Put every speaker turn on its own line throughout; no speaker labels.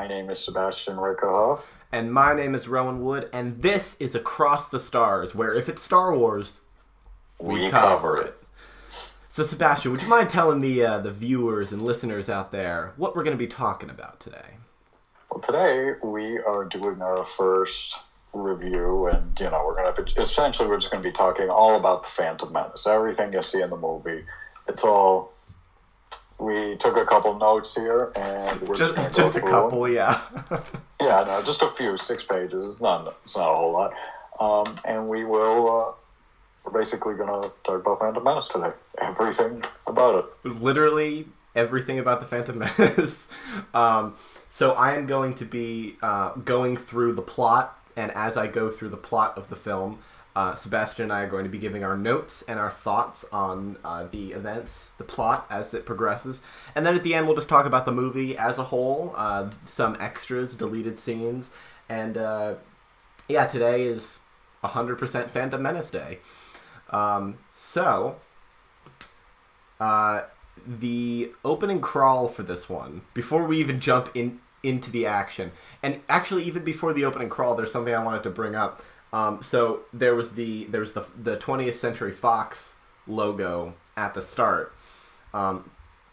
My name is Sebastian Rickerhoff.
And my name is Rowan Wood, and this is Across the Stars, where if it's Star Wars,
we cover it.
So, Sebastian, would you mind telling the viewers and listeners out there what we're going to be talking about today?
Well, today we are doing our first review, and we're just going to be talking all about the Phantom Menace, everything you see in the movie. It's all. We took a couple notes here, and we're just going to go through
a couple,
them.
Yeah.
Yeah, no, just a few, 6 pages. It's not a whole lot. And we will. We're basically going to talk about Phantom Menace today. Everything about it.
Literally everything about the Phantom Menace. So I am going to be going through the plot, and as I go through the plot of the film, Sebastian and I are going to be giving our notes and our thoughts on the events, the plot, as it progresses. And then at the end, we'll just talk about the movie as a whole, some extras, deleted scenes. And, today is 100% Phantom Menace Day. The opening crawl for this one, before we even jump into the action, and actually even before the opening crawl, there's something I wanted to bring up. So there was the 20th Century Fox logo at the start, and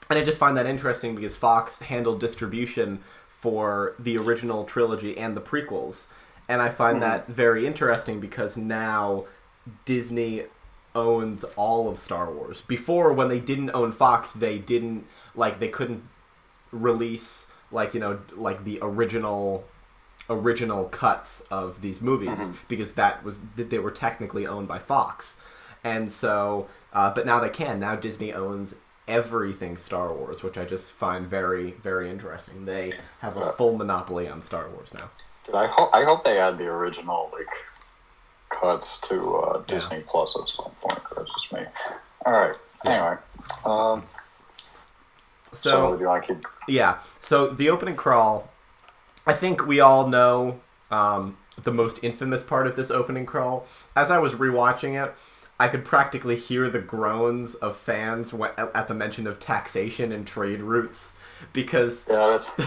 I just find that interesting because Fox handled distribution for the original trilogy and the prequels, and I find that very interesting because now Disney owns all of Star Wars. Before, when they didn't own Fox, they couldn't release the original cuts of these movies because they were technically owned by Fox. And so but now they can. Now Disney owns everything Star Wars, which I just find very, very interesting. They have a full monopoly on Star Wars now.
Dude, I hope they add the original cuts to Disney Plus at some point. That's just me. All right. Anyway, so do you want to keep?
Yeah. So the opening crawl, I think we all know the most infamous part of this opening crawl. As I was rewatching it, I could practically hear the groans of fans at the mention of taxation and trade routes, because
that's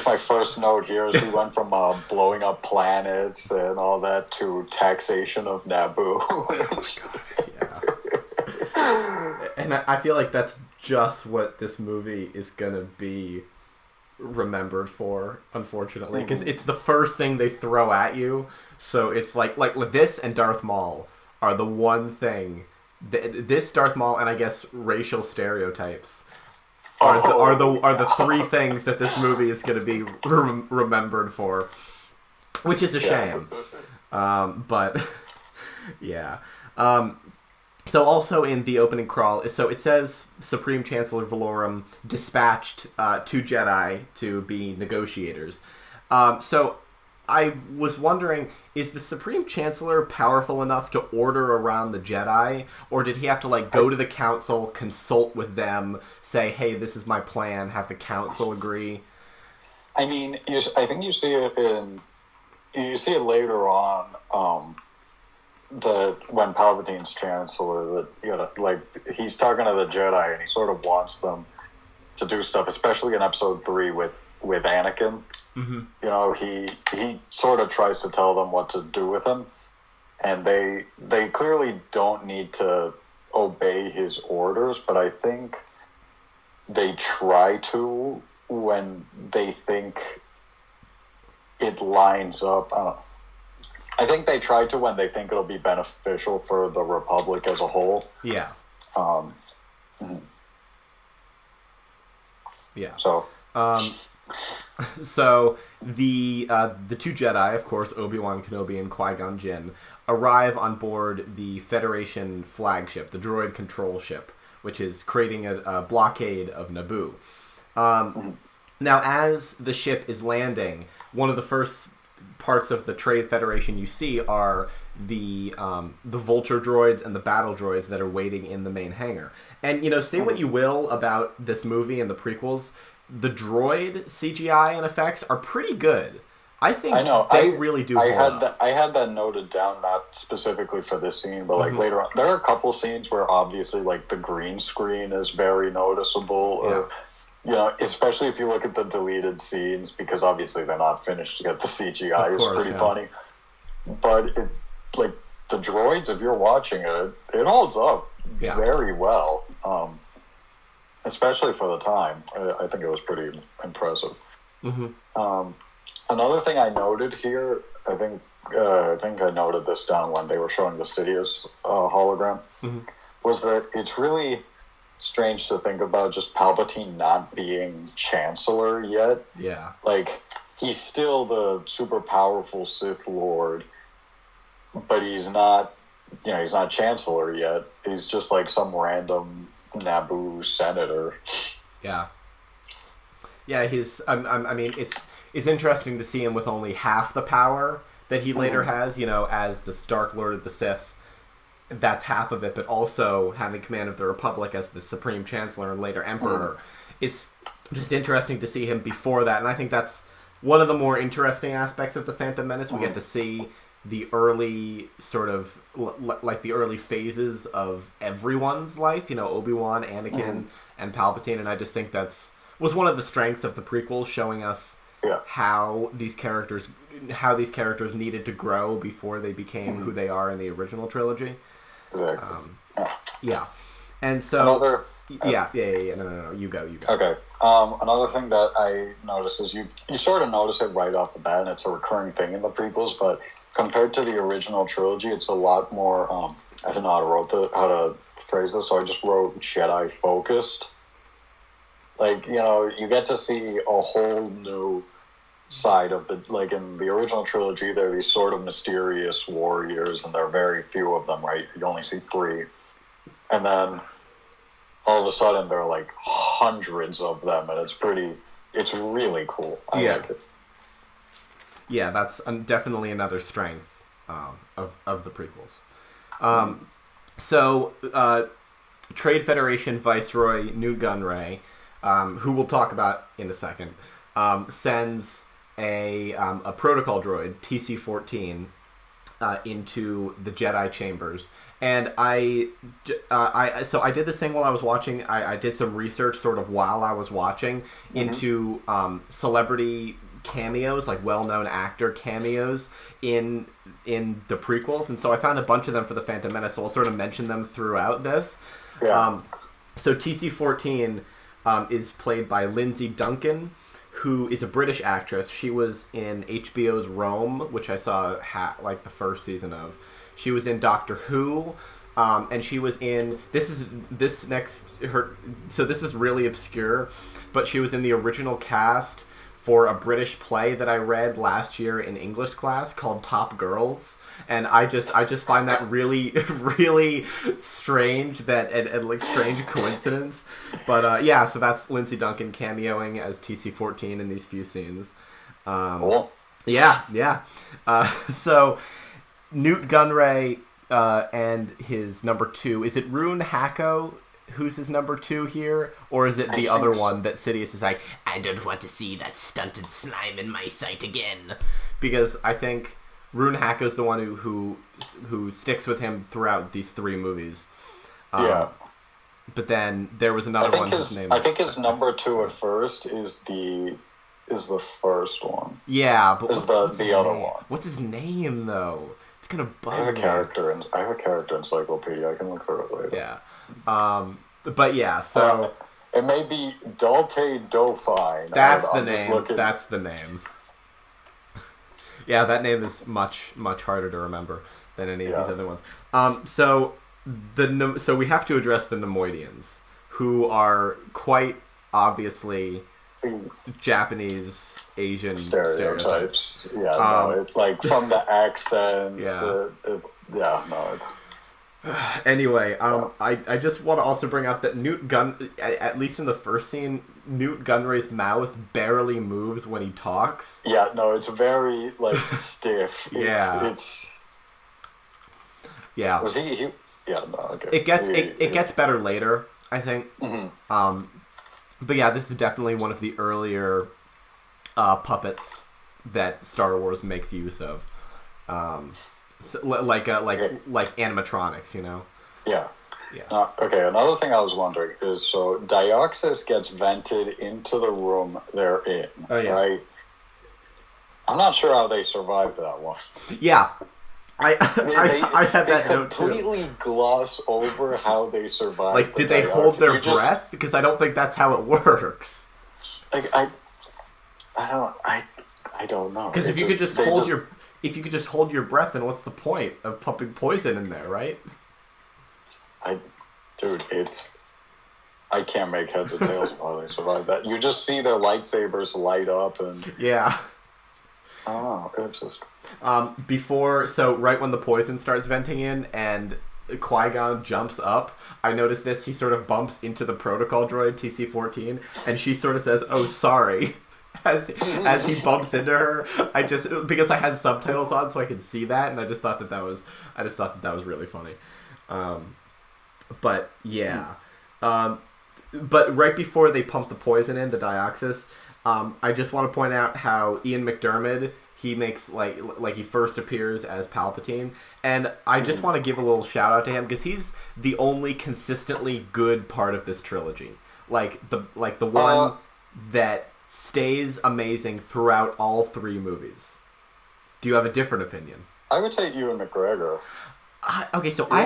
my first note here. Is we went from blowing up planets and all that to taxation of Naboo.
Oh my God, yeah. And I feel like that's just what this movie is gonna be remembered for, unfortunately, because it's the first thing they throw at you. So it's like this and Darth Maul are the one thing this Darth Maul and I guess racial stereotypes are the three things that this movie is going to be remembered for, which is a shame. But yeah. So also in the opening crawl, so it says Supreme Chancellor Valorum dispatched 2 Jedi to be negotiators. So I was wondering, is the Supreme Chancellor powerful enough to order around the Jedi, or did he have to go to the council, consult with them, say, hey, this is my plan, have the council agree?
I mean, I think you see it later on. When Palpatine's Chancellor, he's talking to the Jedi and he sort of wants them to do stuff, especially in Episode 3 with Anakin. Mm-hmm. He sort of tries to tell them what to do with him, and they clearly don't need to obey his orders, but I think they try to when they think it lines up. I don't know. I think they try to when they think it'll be beneficial for the Republic as a whole.
Yeah. Yeah.
So.
So the 2 Jedi, of course, Obi-Wan Kenobi and Qui-Gon Jinn, arrive on board the Federation flagship, the droid control ship, which is creating a blockade of Naboo. Now, as the ship is landing, one of the first parts of the Trade Federation you see are the vulture droids and the battle droids that are waiting in the main hangar. And, say what you will about this movie and the prequels, the droid CGI and effects are pretty good. I think they really do hold up.
I had that noted down, not specifically for this scene, but later on. There are a couple scenes where obviously the green screen is very noticeable. you know, especially if you look at the deleted scenes, because obviously they're not finished to get the CGI, is pretty funny. But it, like, the droids, if you're watching it, it holds up very well. Especially for the time. I think it was pretty impressive. Another thing I noted here, I think I noted this down when they were showing the Sidious hologram, was that it's really strange to think about just Palpatine not being Chancellor yet.
Yeah.
Like, he's still the super powerful Sith Lord, but he's not, you know, he's not Chancellor yet. He's just like some random Naboo senator.
Yeah. Yeah, he's, I mean, it's interesting to see him with only half the power that he later has, you know, as this Dark Lord of the Sith. That's half of it, but also having command of the Republic as the Supreme Chancellor and later Emperor. It's just interesting to see him before that, and I think that's one of the more interesting aspects of the Phantom Menace. We get to see the early sort of like the early phases of everyone's life, you know, Obi-Wan, Anakin, and Palpatine, and I just think was one of the strengths of the prequels, showing us how these characters needed to grow before they became who they are in the original trilogy.
Exactly.
Yeah. And so
another
no, you go.
Okay. Another thing that I noticed is you sort of notice it right off the bat, and it's a recurring thing in the prequels, but compared to the original trilogy, it's a lot more I don't know how to phrase this, so I just wrote Jedi focused. Like, you know, you get to see a whole new side of the, like, in the original trilogy, there are these sort of mysterious warriors, and there are very few of them, right? You only see 3. And then all of a sudden there are like hundreds of them, and it's really cool. I like it.
Yeah, that's definitely another strength of the prequels. So Trade Federation Viceroy Newt Gunray, who we'll talk about in a second, sends a protocol droid, TC-14, into the Jedi chambers. And I did this thing while I was watching. I did some research sort of while I was watching into celebrity cameos, like well-known actor cameos in the prequels. And so I found a bunch of them for the Phantom Menace, so I'll sort of mention them throughout this.
Yeah.
So TC-14 is played by Lindsay Duncan, who is a British actress. She was in HBO's Rome, which I saw like the first season of. She was in Doctor Who, and she was in this is really obscure, but she was in the original cast for a British play that I read last year in English class called Top Girls. And I just find that really, really strange, and like strange coincidence. But yeah, so that's Lindsay Duncan cameoing as TC-14 in these few scenes.
Cool.
Yeah. So Newt Gunray and his number 2, is it Rune Hacko who's his number 2 here? Or is it the other one that Sidious is like, I don't want to see that stunted slime in my sight again? Because I think Rune Hacko's the one who sticks with him throughout these 3 movies.
Yeah.
But then there was another one whose name...
I think his number 2 at first is the first one.
Yeah, but
what's the other one?
What's his name, though? It's gonna bug me.
I have a character encyclopedia. I can look through it later.
Yeah. But yeah, so...
it may be Dalte Dauphine.
That's the name. That's the name. Yeah, that name is much, much harder to remember than any of these other ones. So we have to address the Nemoidians, who are quite obviously Japanese Asian stereotypes.
Yeah, like from the accents. It's...
Anyway, I just want to also bring up that at least in the first scene, Newt Gunray's mouth barely moves when he talks.
Yeah, no, it's very, like, stiff.
It's... Yeah.
Was he... Yeah, no, okay.
It gets better later, I think.
Mm-hmm.
But yeah, this is definitely one of the earlier puppets that Star Wars makes use of. So, like animatronics, you know?
Yeah.
Yeah.
Okay, another thing I was wondering is, so Dioxys gets vented into the room they're in, right? I'm not sure how they survive that one.
Yeah. I had that note too.
They completely gloss over how they survive.
Like, did they hold their breath? Because I don't think that's how it works.
Like, I don't know.
Because if you could just hold your breath, then what's the point of pumping poison in there, right?
Dude, I can't make heads or tails of how they survive that. You just see their lightsabers light up and...
Yeah.
I don't know, it's just...
right when the poison starts venting in and Qui-Gon jumps up, I noticed this, he sort of bumps into the protocol droid, TC-14, and she sort of says, "Oh, sorry," as he bumps into her. Because I had subtitles on so I could see that, and I just thought that was really funny. But yeah. But right before they pump the poison in, the Dioxys, I just want to point out how Ian McDiarmid, he makes, like he first appears as Palpatine, and I just want to give a little shout out to him, because he's the only consistently good part of this trilogy. Like the one that stays amazing throughout all three movies. Do you have a different opinion?
I would say Ewan McGregor.
Okay, so I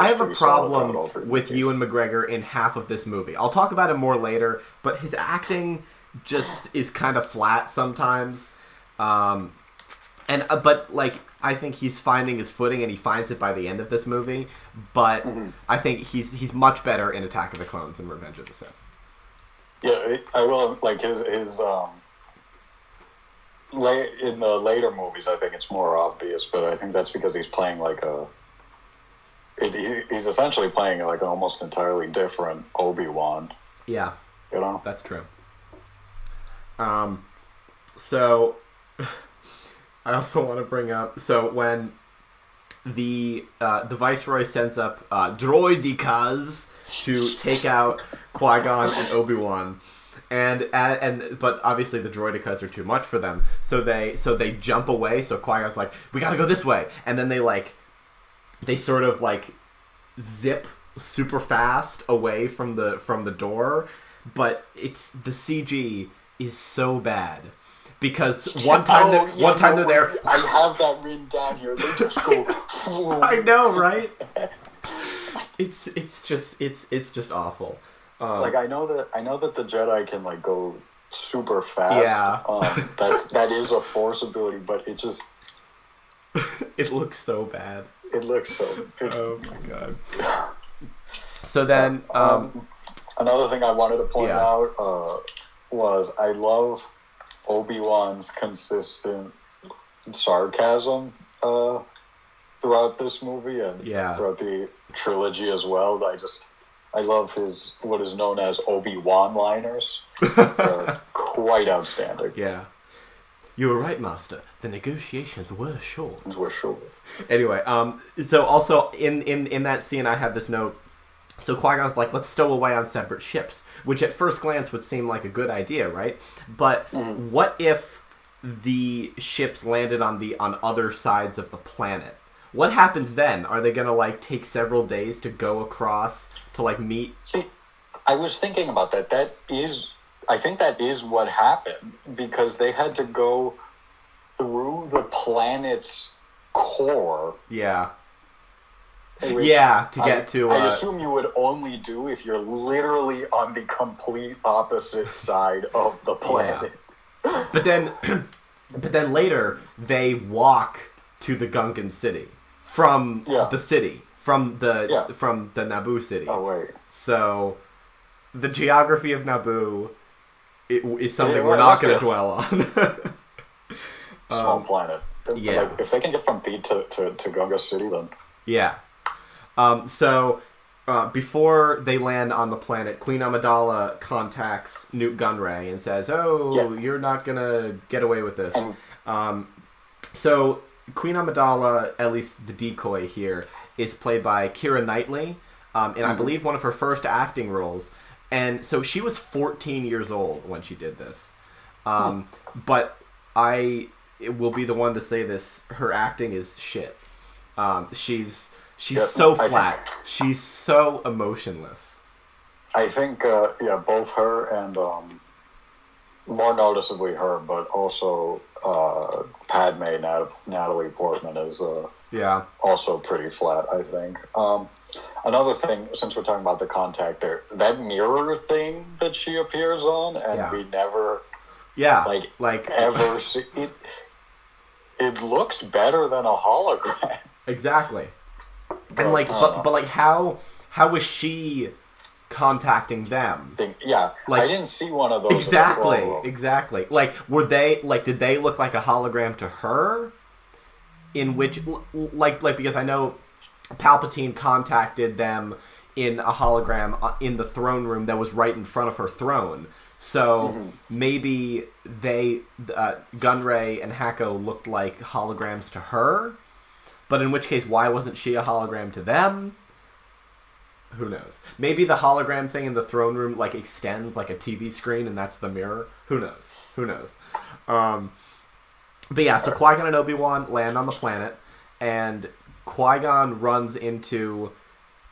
have a problem with Ewan McGregor in half of this movie. I'll talk about it more later, but his acting just is kind of flat sometimes. But I think he's finding his footing, and he finds it by the end of this movie. But I think he's much better in Attack of the Clones and Revenge of the Sith.
Yeah, I will, like his in the later movies, I think it's more obvious, but I think that's because he's playing he's essentially playing like an almost entirely different Obi-Wan.
Yeah.
You know?
That's true. So I also want to bring up, so when the Viceroy sends up droidekas to take out Qui-Gon and Obi-Wan, but obviously the droidekas are too much for them, so they jump away. So Qui-Gon's like, "We gotta go this way," and then they sort of zip super fast away from the door, but the CG is so bad. Because one time they're there.
I have that written down here. They just go.
I know, right? It's just awful.
I know that the Jedi can go super fast.
Yeah.
That is a Force ability, but it just
it looks so bad.
It looks so.
Oh my god. So then,
another thing I wanted to point out was I love Obi-Wan's consistent sarcasm throughout this movie and throughout the trilogy as well. I love his what is known as Obi-Wan liners. They're quite outstanding.
Yeah. You were right, Master. The negotiations were short.
Anyway,
so also in that scene, I have this note. So Qui-Gon's like, "Let's stow away on separate ships," which at first glance would seem like a good idea, right? But what if the ships landed on other sides of the planet? What happens then? Are they gonna take several days to go across to meet?
See, I was thinking about that. I think that is what happened, because they had to go through the planet's core.
Yeah. To get to...
I assume you would only do if you're literally on the complete opposite side of the planet.
Yeah. But then later, they walk to the Gungan city. From the city. From the Naboo city.
Oh, wait.
So, the geography of Naboo is something we're not going to dwell on.
Small planet.
Yeah.
If they can get from Theed to Gunga City, then...
Yeah. So, before they land on the planet, Queen Amidala contacts Newt Gunray and says, you're not going to get away with this. So, Queen Amidala, at least the decoy here, is played by Kiera Knightley, and I believe one of her first acting roles. And so she was 14 years old when she did this. But I will be the one to say this, her acting is shit. She's so flat. She's so emotionless.
I think, both her and, more noticeably her, but also Padme, Natalie Portman is also pretty flat, I think. Another thing, since we're talking about the contact there, that mirror thing that she appears on, and we never, ever see it. It looks better than a hologram.
Exactly. And but how was she contacting them?
I didn't see one of those.
Exactly. Like, did they look like a hologram to her? In which, because I know Palpatine contacted them in a hologram in the throne room that was right in front of her throne. So maybe they, Gunray and Hako looked like holograms to her, but in which case, why wasn't she a hologram to them? Who knows? Maybe the hologram thing in the throne room extends like a TV screen, and that's the mirror. Who knows? But yeah, so Qui-Gon and Obi-Wan land on the planet, and Qui-Gon runs into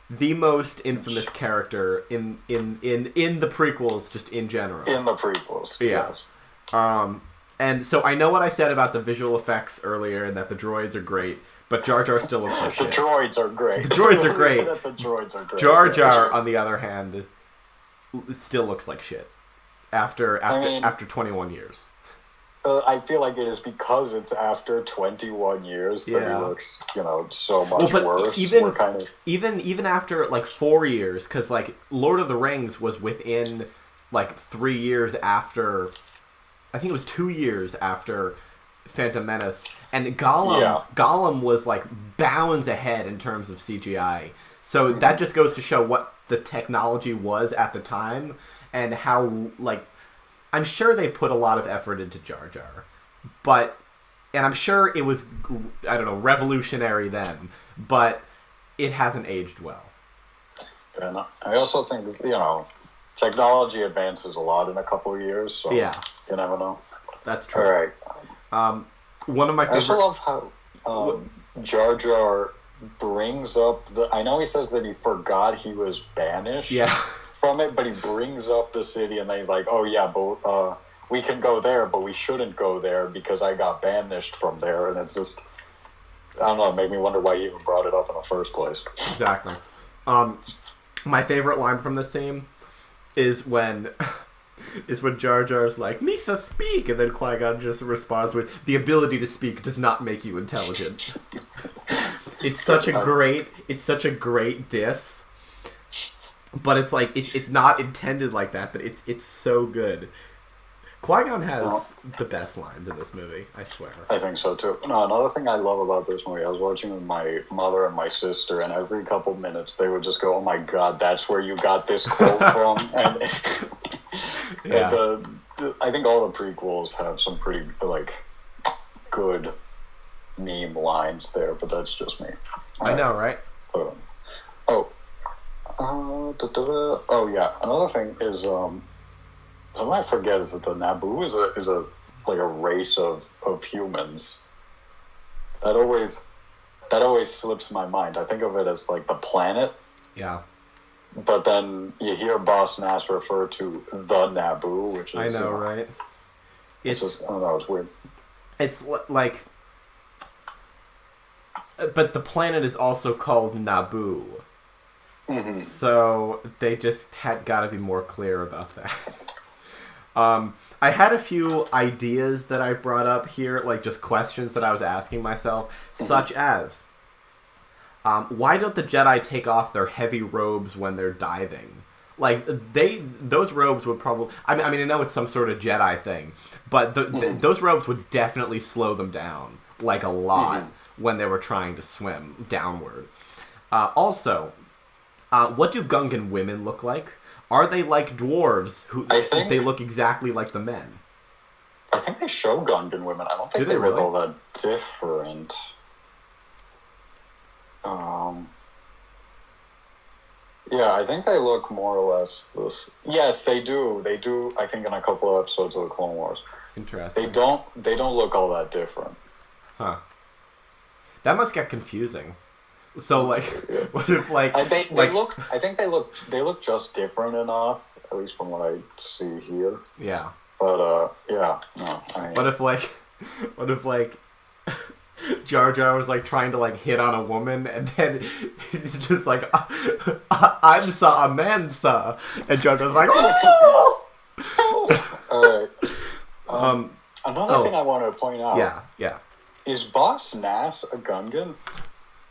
the most infamous character in the prequels, just in general.
In the prequels, yes.
And so I know what I said about the visual effects earlier, and that the droids are great, but Jar Jar still looks like shit.
The droids are great.
The droids are great.
The droids are great.
Jar Jar, on the other hand, still looks like shit after 21 years.
I feel like it is because it's after 21 years that he looks, so much worse.
Even after 4 years, because Lord of the Rings was within 3 years after. I think it was 2 years after Phantom Menace, and Gollum was bounds ahead in terms of CGI. So that just goes to show what the technology was at the time, and how I'm sure they put a lot of effort into Jar Jar, and I'm sure it was, I don't know, revolutionary then, but it hasn't aged well.
And I also think that, technology advances a lot in a couple of years, so you never know.
That's true.
All right.
One of my favorite...
I also love how Jar Jar brings up I know he says that he forgot he was banished. From it, but he brings up the city, and then he's like, "Oh yeah, but we can go there, but we shouldn't go there because I got banished from there." And it's just, I don't know, it made me wonder why he even brought it up in the first place.
Exactly. My favorite line from this scene is when Jar Jar's like, "Misa, speak," and then Qui-Gon just responds with, "The ability to speak does not make you intelligent." It's such a great diss. But it's it's not intended like that, but it's so good. Qui-Gon has the best lines in this movie, I swear.
I think so too. No, another thing I love about this movie, I was watching with my mother and my sister, and every couple minutes they would just go, "Oh my god, that's where you got this quote from." And I think all the prequels have some pretty good meme lines there, but that's just me.
I know, right?
Another thing is something I forget is that the Naboo is a race of humans. That always slips my mind. I think of it as the planet.
Yeah.
But then you hear Boss Nass refer to the Naboo, which is,
I know, right?
It's just, I don't know, it's weird.
It's but the planet is also called Naboo. Mm-hmm. So they just had got to be more clear about that. I had a few ideas that I brought up here, just questions that I was asking myself, such as, why don't the Jedi take off their heavy robes when they're diving? Those robes would probably... I mean, I know it's some sort of Jedi thing, but those robes would definitely slow them down, a lot, when they were trying to swim downward. Also... what do Gungan women look like? Are they like dwarves who they look exactly like the men?
I think they show Gungan women. I don't think they look all that different. I think they look more or less this. Yes, they do. They do. I think in a couple of episodes of the Clone Wars.
Interesting.
They don't look all that different.
Huh. That must get confusing. So like, what if like
they
like
look? I think they look just different enough, at least from what I see here.
yeah.
But yeah, no. I mean,
What if like Jar Jar was like trying to like hit on a woman, and then he's just like, "I'm a man, sir," and Jar Jar's like, "Oh!"
all right. Another thing I want to point out.
Yeah.
Is Boss Nass a Gungan?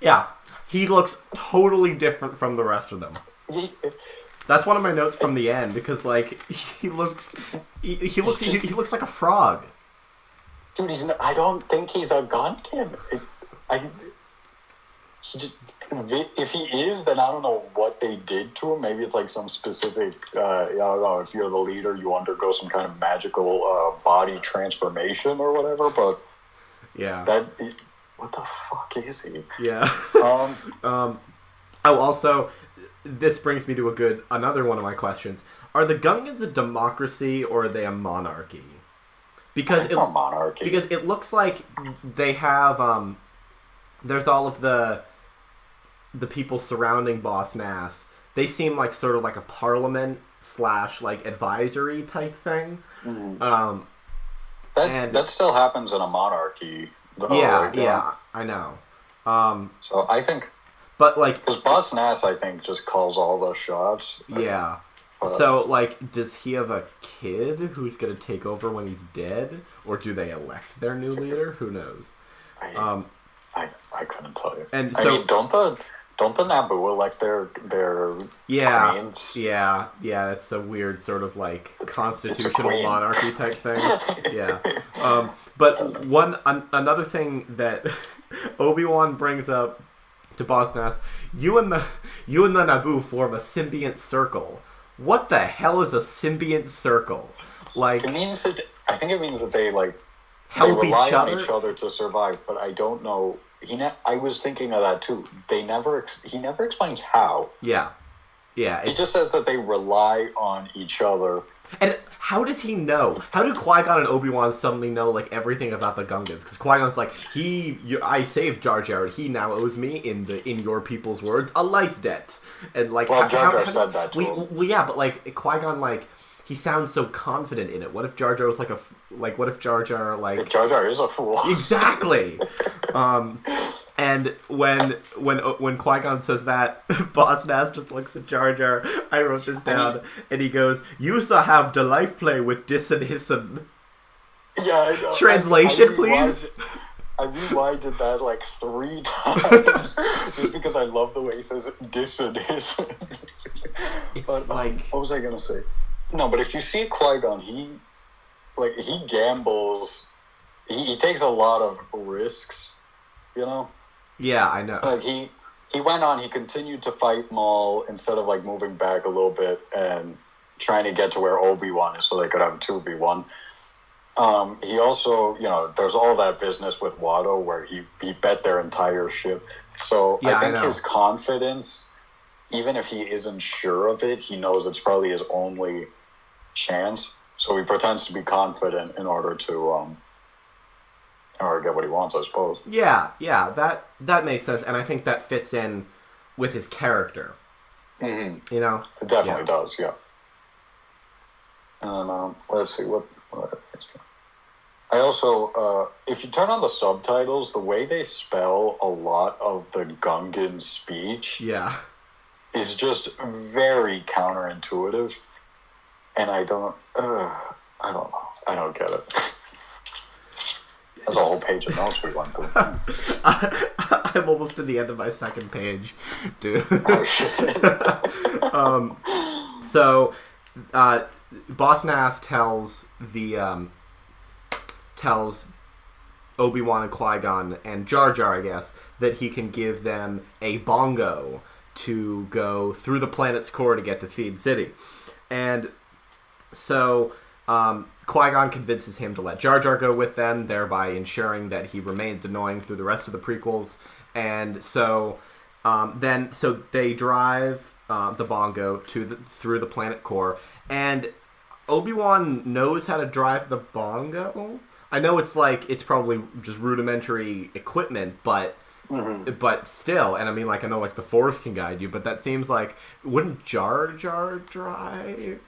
Yeah, he looks totally different from the rest of them. That's one of my notes from the end because like he looks like a frog.
Dude, I don't think he's a Gungan. If he is, then I don't know what they did to him. Maybe it's like some specific, I don't know, if you're the leader, you undergo some kind of magical body transformation or whatever, but
yeah.
What the fuck is he?
Yeah. Also, this brings me to another one of my questions. Are the Gungans a democracy or are they a monarchy? Because
it's a monarchy.
Because it looks like they have there's all of the people surrounding Boss Nass. They seem like sort of like a parliament / like advisory type thing.
Mm-hmm. That still happens in a monarchy. Though,
yeah, I know.
So I think,
but like,
because Boss Nass, I think, just calls all the shots.
Yeah. So like, does he have a kid who's gonna take over when he's dead, or do they elect their new leader? Who knows?
I couldn't tell you.
And so,
I mean, don't the Naboo elect their queens?
Yeah. It's a weird sort of like constitutional monarchy type thing. Yeah. But another thing that Obi-Wan brings up to Boss Nass, you and the Naboo form a symbiont circle. What the hell is a symbiont circle? Like,
it means that I think it means that they like
help
they rely
each
on
other?
each other to survive. But I don't know. I was thinking of that too. He never explains how.
Yeah.
He just says that they rely on each other.
And how does he know? How do Qui-Gon and Obi-Wan suddenly know like everything about the Gungans? Because Qui-Gon's like, I saved Jar Jar. He now owes me, in your people's words, a life debt. And like,
Jar Jar said that to him.
Well, yeah, but like Qui-Gon, like, he sounds so confident in it. What if Jar Jar was what if Jar Jar like?
If Jar Jar is a fool.
Exactly. And when Qui-Gon says that, Boss Nass just looks at Jar Jar. I wrote this down, and he goes, "You shall have the life play with Dis and Hisson."
Yeah, I know.
Translation, please.
I rewinded that like 3 times just because I love the way he says Dis and Hisson.
It's like,
what was I gonna say? No, but if you see Qui-Gon, he gambles. He takes a lot of risks, you know.
Yeah, I know.
Like he went on. He continued to fight Maul instead of like moving back a little bit and trying to get to where Obi-Wan is, so they could have a 2v1. He also, there's all that business with Watto where he bet their entire ship. So yeah, I think his confidence, even if he isn't sure of it, he knows it's probably his only chance. So he pretends to be confident in order to get what he wants, I suppose.
Yeah, that makes sense, and I think that fits in with his character.
Mm-hmm.
It
definitely does. Yeah. And let's see what. I also, if you turn on the subtitles, the way they spell a lot of the Gungan speech, is just very counterintuitive, and I don't know. I don't get it. There's a whole page of notes we went through.
I'm almost to the end of my second page, dude.
Oh, shit.
So, Boss Nass tells Obi-Wan and Qui-Gon and Jar Jar, I guess, that he can give them a bongo to go through the planet's core to get to Theed City. And so Qui-Gon convinces him to let Jar Jar go with them, thereby ensuring that he remains annoying through the rest of the prequels. And so they drive the bongo through the planet core, and Obi-Wan knows how to drive the bongo. I know it's probably just rudimentary equipment, but But still, and I mean, like, I know, like, the Force can guide you, but that seems like, wouldn't Jar Jar drive?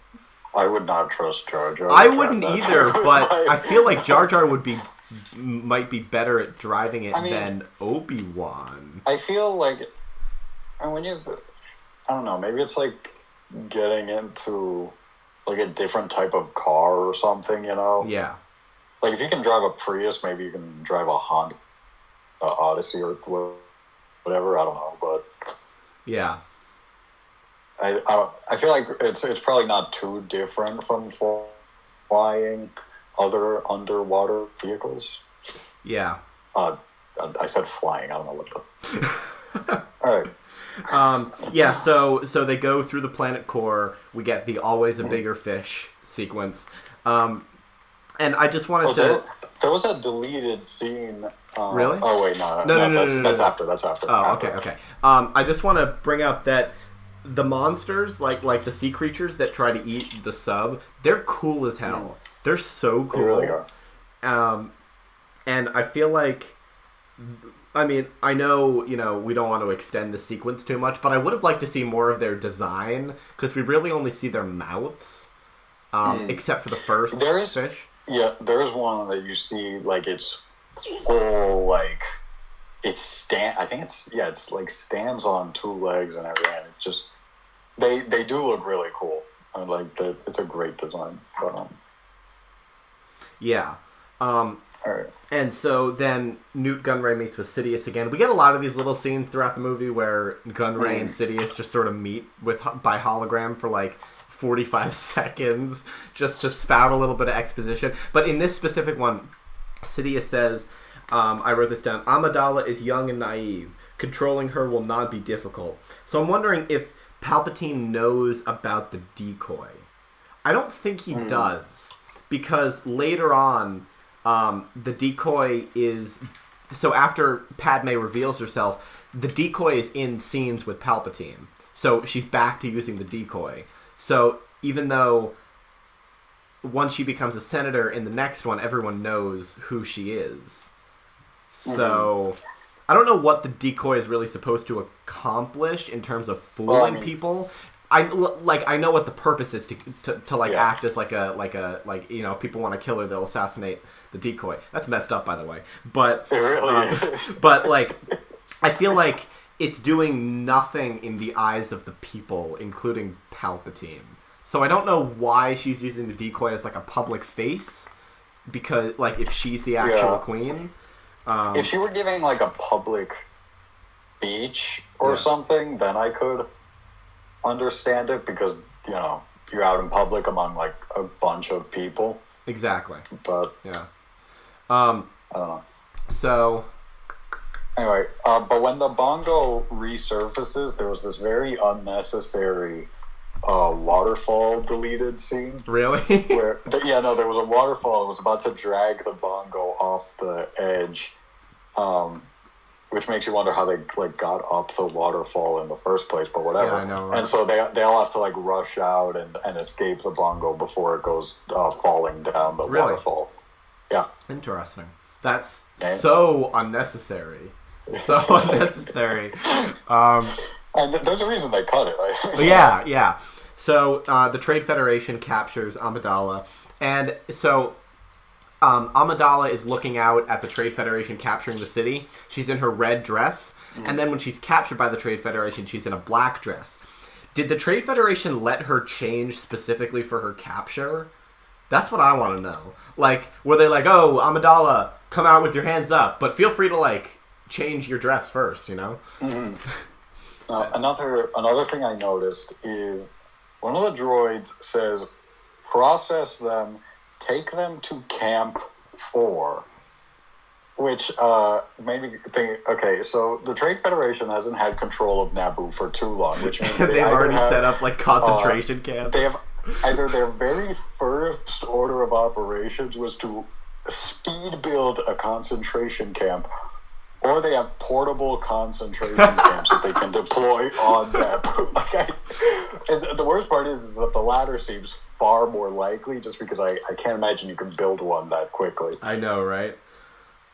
I would not trust Jar Jar.
I wouldn't either, but I feel like Jar Jar might be better at driving it than Obi-Wan.
I feel like, and when I don't know, maybe it's like getting into like a different type of car or something, you know?
Yeah.
Like if you can drive a Prius, maybe you can drive a Honda Odyssey or whatever. I don't know, but
yeah,
I feel like it's probably not too different from flying other underwater vehicles.
Yeah.
I said flying. I don't know what the. All right.
Yeah. So they go through the planet core. We get the always a bigger fish sequence. And I just wanted to.
There was a deleted scene.
Really?
Oh wait, no. That's after.
Oh, okay. I just want to bring up that the monsters, like the sea creatures that try to eat the sub, they're cool as hell. They're so cool.
They really are.
And I feel like, I mean, I know, we don't want to extend the sequence too much, but I would have liked to see more of their design, because we really only see their mouths, except for the first fish.
Yeah, there's one that you see, like, it's full, like, I think it's like stands on two legs and everything. It's just, they do look really cool. I like it's a great design. But,
yeah.
All right.
And so then Newt Gunray meets with Sidious again. We get a lot of these little scenes throughout the movie where Gunray and Sidious just sort of meet by hologram for like 45 seconds just to spout a little bit of exposition. But in this specific one, Sidious says, I wrote this down, Amidala is young and naive. Controlling her will not be difficult. So I'm wondering if Palpatine knows about the decoy. I don't think he does, because later on, the decoy is... So after Padme reveals herself, the decoy is in scenes with Palpatine. So she's back to using the decoy. So even though once she becomes a senator in the next one, everyone knows who she is. So I don't know what the decoy is really supposed to accomplish in terms of fooling people. I know what the purpose is to act as if people want to kill her, they'll assassinate the decoy. That's messed up, by the way. But
it really is.
But I feel like it's doing nothing in the eyes of the people, including Palpatine. So I don't know why she's using the decoy as like a public face, because if she's the actual queen.
If she were giving like a public speech or something, then I could understand it, because you're out in public among like a bunch of people.
Exactly.
But
I
don't know.
So
anyway, but when the bongo resurfaces, there was this very unnecessary waterfall deleted scene.
Really?
Where there was a waterfall. It was about to drag the bongo off the edge, which makes you wonder how they got up the waterfall in the first place. But whatever.
Yeah, I know, right?
And so they all have to rush out and escape the bongo before it goes falling down the waterfall. Yeah.
Interesting. That's so unnecessary. So unnecessary.
And there's a reason they cut it, right?
Yeah. So the Trade Federation captures Amidala, and so Amidala is looking out at the Trade Federation capturing the city. She's in her red dress, and then when she's captured by the Trade Federation, she's in a black dress. Did the Trade Federation let her change specifically for her capture? That's what I want to know. Were they oh, Amidala, come out with your hands up, but feel free to change your dress first,
Mm-hmm. Another thing I noticed is one of the droids says, process them, take them to Camp 4, which made me think, okay, so the Trade Federation hasn't had control of Naboo for too long, which means
they've already set up concentration camps.
They have either their very first order of operations was to speed build a concentration camp, or they have portable concentration camps that they can deploy on Naboo. And the worst part is that the latter seems far more likely, just because I can't imagine you can build one that quickly.
I know, right?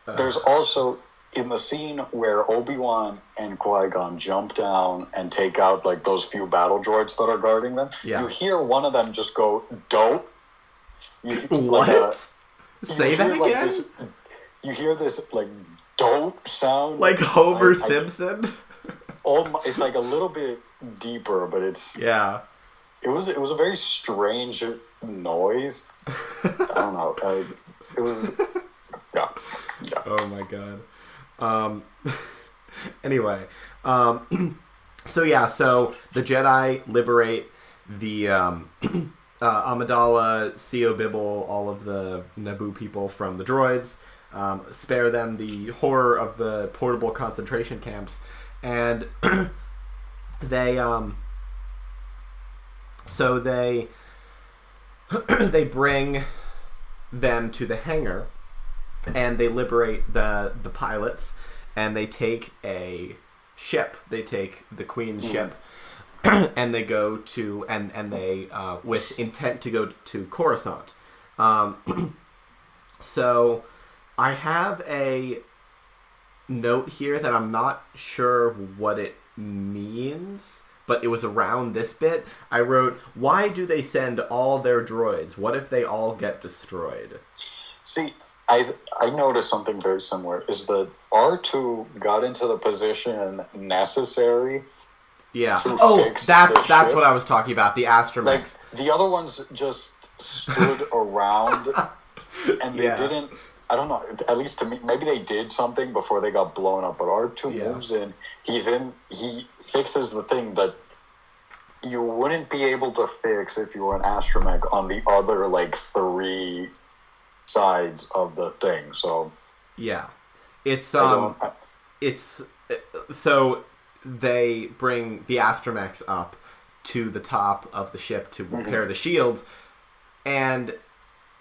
There's also, in the scene where Obi-Wan and Qui-Gon jump down and take out like those few battle droids that are guarding them, you hear one of them just go, "Dope."
What? Say that again?
You hear this like dope sound,
like Homer Simpson.
It's like a little bit deeper, but it's It was a very strange noise. I don't know. It was yeah.
Oh my god. Anyway, so the Jedi liberate the Amidala, Seo Bibble, all of the Naboo people from the droids, spare them the horror of the portable concentration camps, and they they bring them to the hangar, and they liberate the pilots, and they take a ship. They take the Queen's ship. And they go to and they with intent to go to Coruscant. So I have a note here that I'm not sure what it means, but it was around this bit. I wrote, "Why do they send all their droids? What if they all get destroyed?"
See, I noticed something very similar. Is that R2 got into the position necessary?
Yeah. That's what I was talking about. The astromechs.
Like the other ones just stood around, and they didn't. I don't know. At least to me, maybe they did something before they got blown up. But R2 moves in. He fixes the thing that you wouldn't be able to fix if you were an astromech on the other like 3 sides of the thing. So
it's so. They bring the astromechs up to the top of the ship to repair the shields, and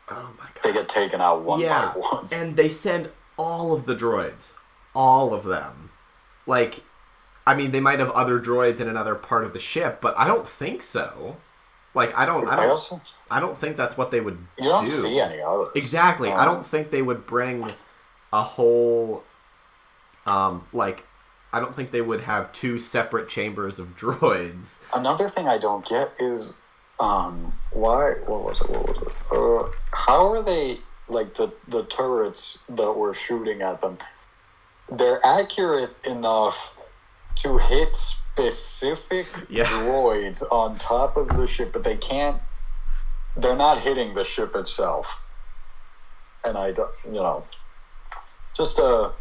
oh my god,
they get taken out one by one.
And they send all of the droids, all of them. Like, I mean, they might have other droids in another part of the ship, but I don't think so. Like, I don't think that's what they would do.
You don't see any others.
Exactly. I don't think they would bring a whole, I don't think they would have 2 separate chambers of droids.
Another thing I don't get is, why? What was it? How are they, like, the turrets that were shooting at them, they're accurate enough to hit specific droids on top of the ship, but they're not hitting the ship itself. And I don't, just a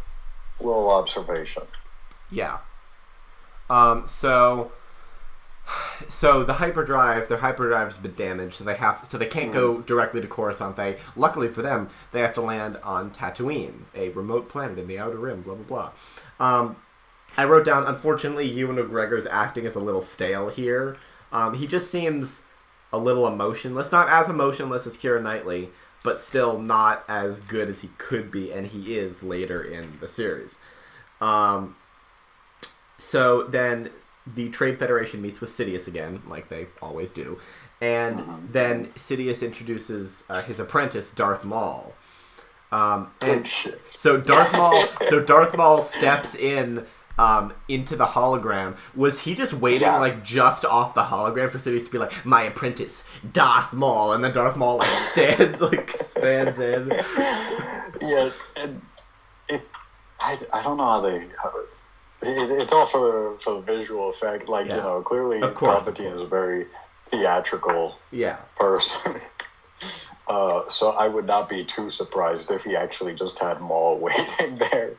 little observation.
Yeah. So the their hyperdrive's been damaged, so they can't go directly to Coruscant. Luckily for them, they have to land on Tatooine, a remote planet in the Outer Rim. Blah blah blah. I wrote down, unfortunately, Ewan McGregor's acting is a little stale here. He just seems a little emotionless, not as emotionless as Kiera Knightley, but still not as good as he could be, and he is later in the series. So then the Trade Federation meets with Sidious again, like they always do. And then Sidious introduces his apprentice, Darth Maul. So Darth Maul steps in into the hologram. Was he just waiting just off the hologram for Sidious to be like, "My apprentice, Darth Maul," and then Darth Maul stands in?
Yeah, and I don't know how they. It's all for the visual effect. Clearly Palpatine is a very theatrical person. So I would not be too surprised if he actually just had Maul waiting there.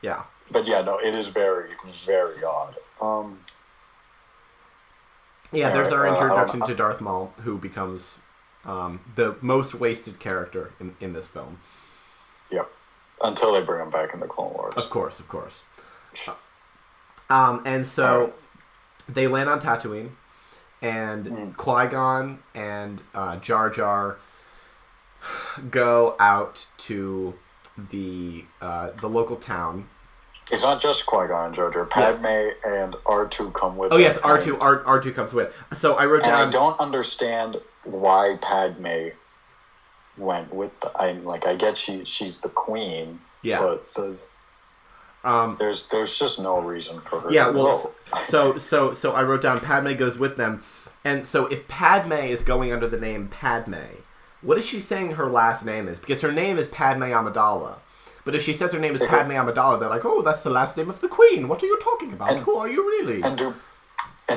Yeah.
But it is very, very odd.
There's our introduction to Darth Maul, who becomes the most wasted character in this film.
Yep. Until they bring him back in the Clone Wars.
Of course. And so they land on Tatooine, and Qui-Gon and Jar Jar go out to the local town.
It's not just Qui-Gon and Jar Jar. Padme and R2 come with.
Oh yes, R2 comes with. So I wrote down.
And I don't understand why Padme went with I get she's the queen.
Yeah.
But There's just no reason for her.
Yeah,
to
well,
go.
so I wrote down Padme goes with them, and so if Padme is going under the name Padme, what is she saying her last name is? Because her name is Padme Amidala. But if she says her name is Padme Amidala, they're like, oh, that's the last name of the Queen. What are you talking about? Who are you really?
And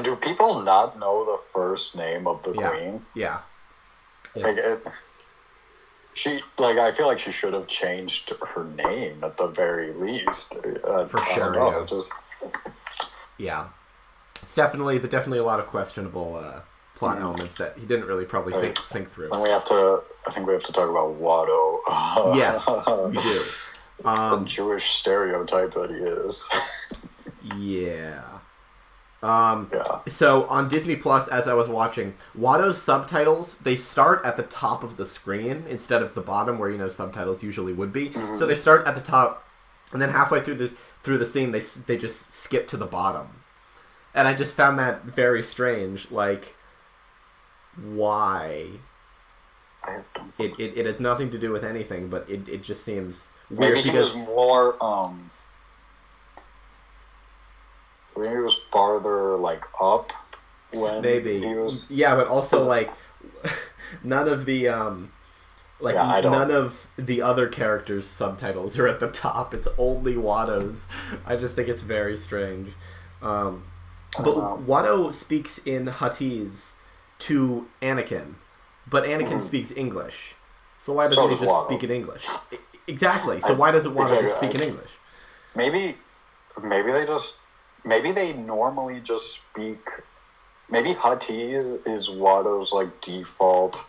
do people not know the first name of the Queen?
Yeah.
Like I feel like she should have changed her name at the very least.
For sure, yeah. It's definitely a lot of questionable plot elements that he didn't really probably think through.
And I think we have to talk about Watto.
Yes, we do.
The Jewish stereotype that he is.
Yeah. So on Disney Plus, as I was watching, Watto's subtitles, they start at the top of the screen instead of the bottom where subtitles usually would be. Mm-hmm. So they start at the top, and then halfway through the scene, they just skip to the bottom, and I just found that very strange. Like, why? It has nothing to do with anything, but it just seems weird.
Maybe he was more Maybe it was farther, up when he was...
Yeah, but also, none of the, none of the other characters' subtitles are at the top. It's only Watto's. I just think it's very strange. But Watto speaks in Huttese to Anakin, but Anakin speaks English. So why doesn't he just speak in English? Exactly. So why doesn't Watto just speak in English?
Maybe they normally just speak... Maybe Huttese is Watto's, default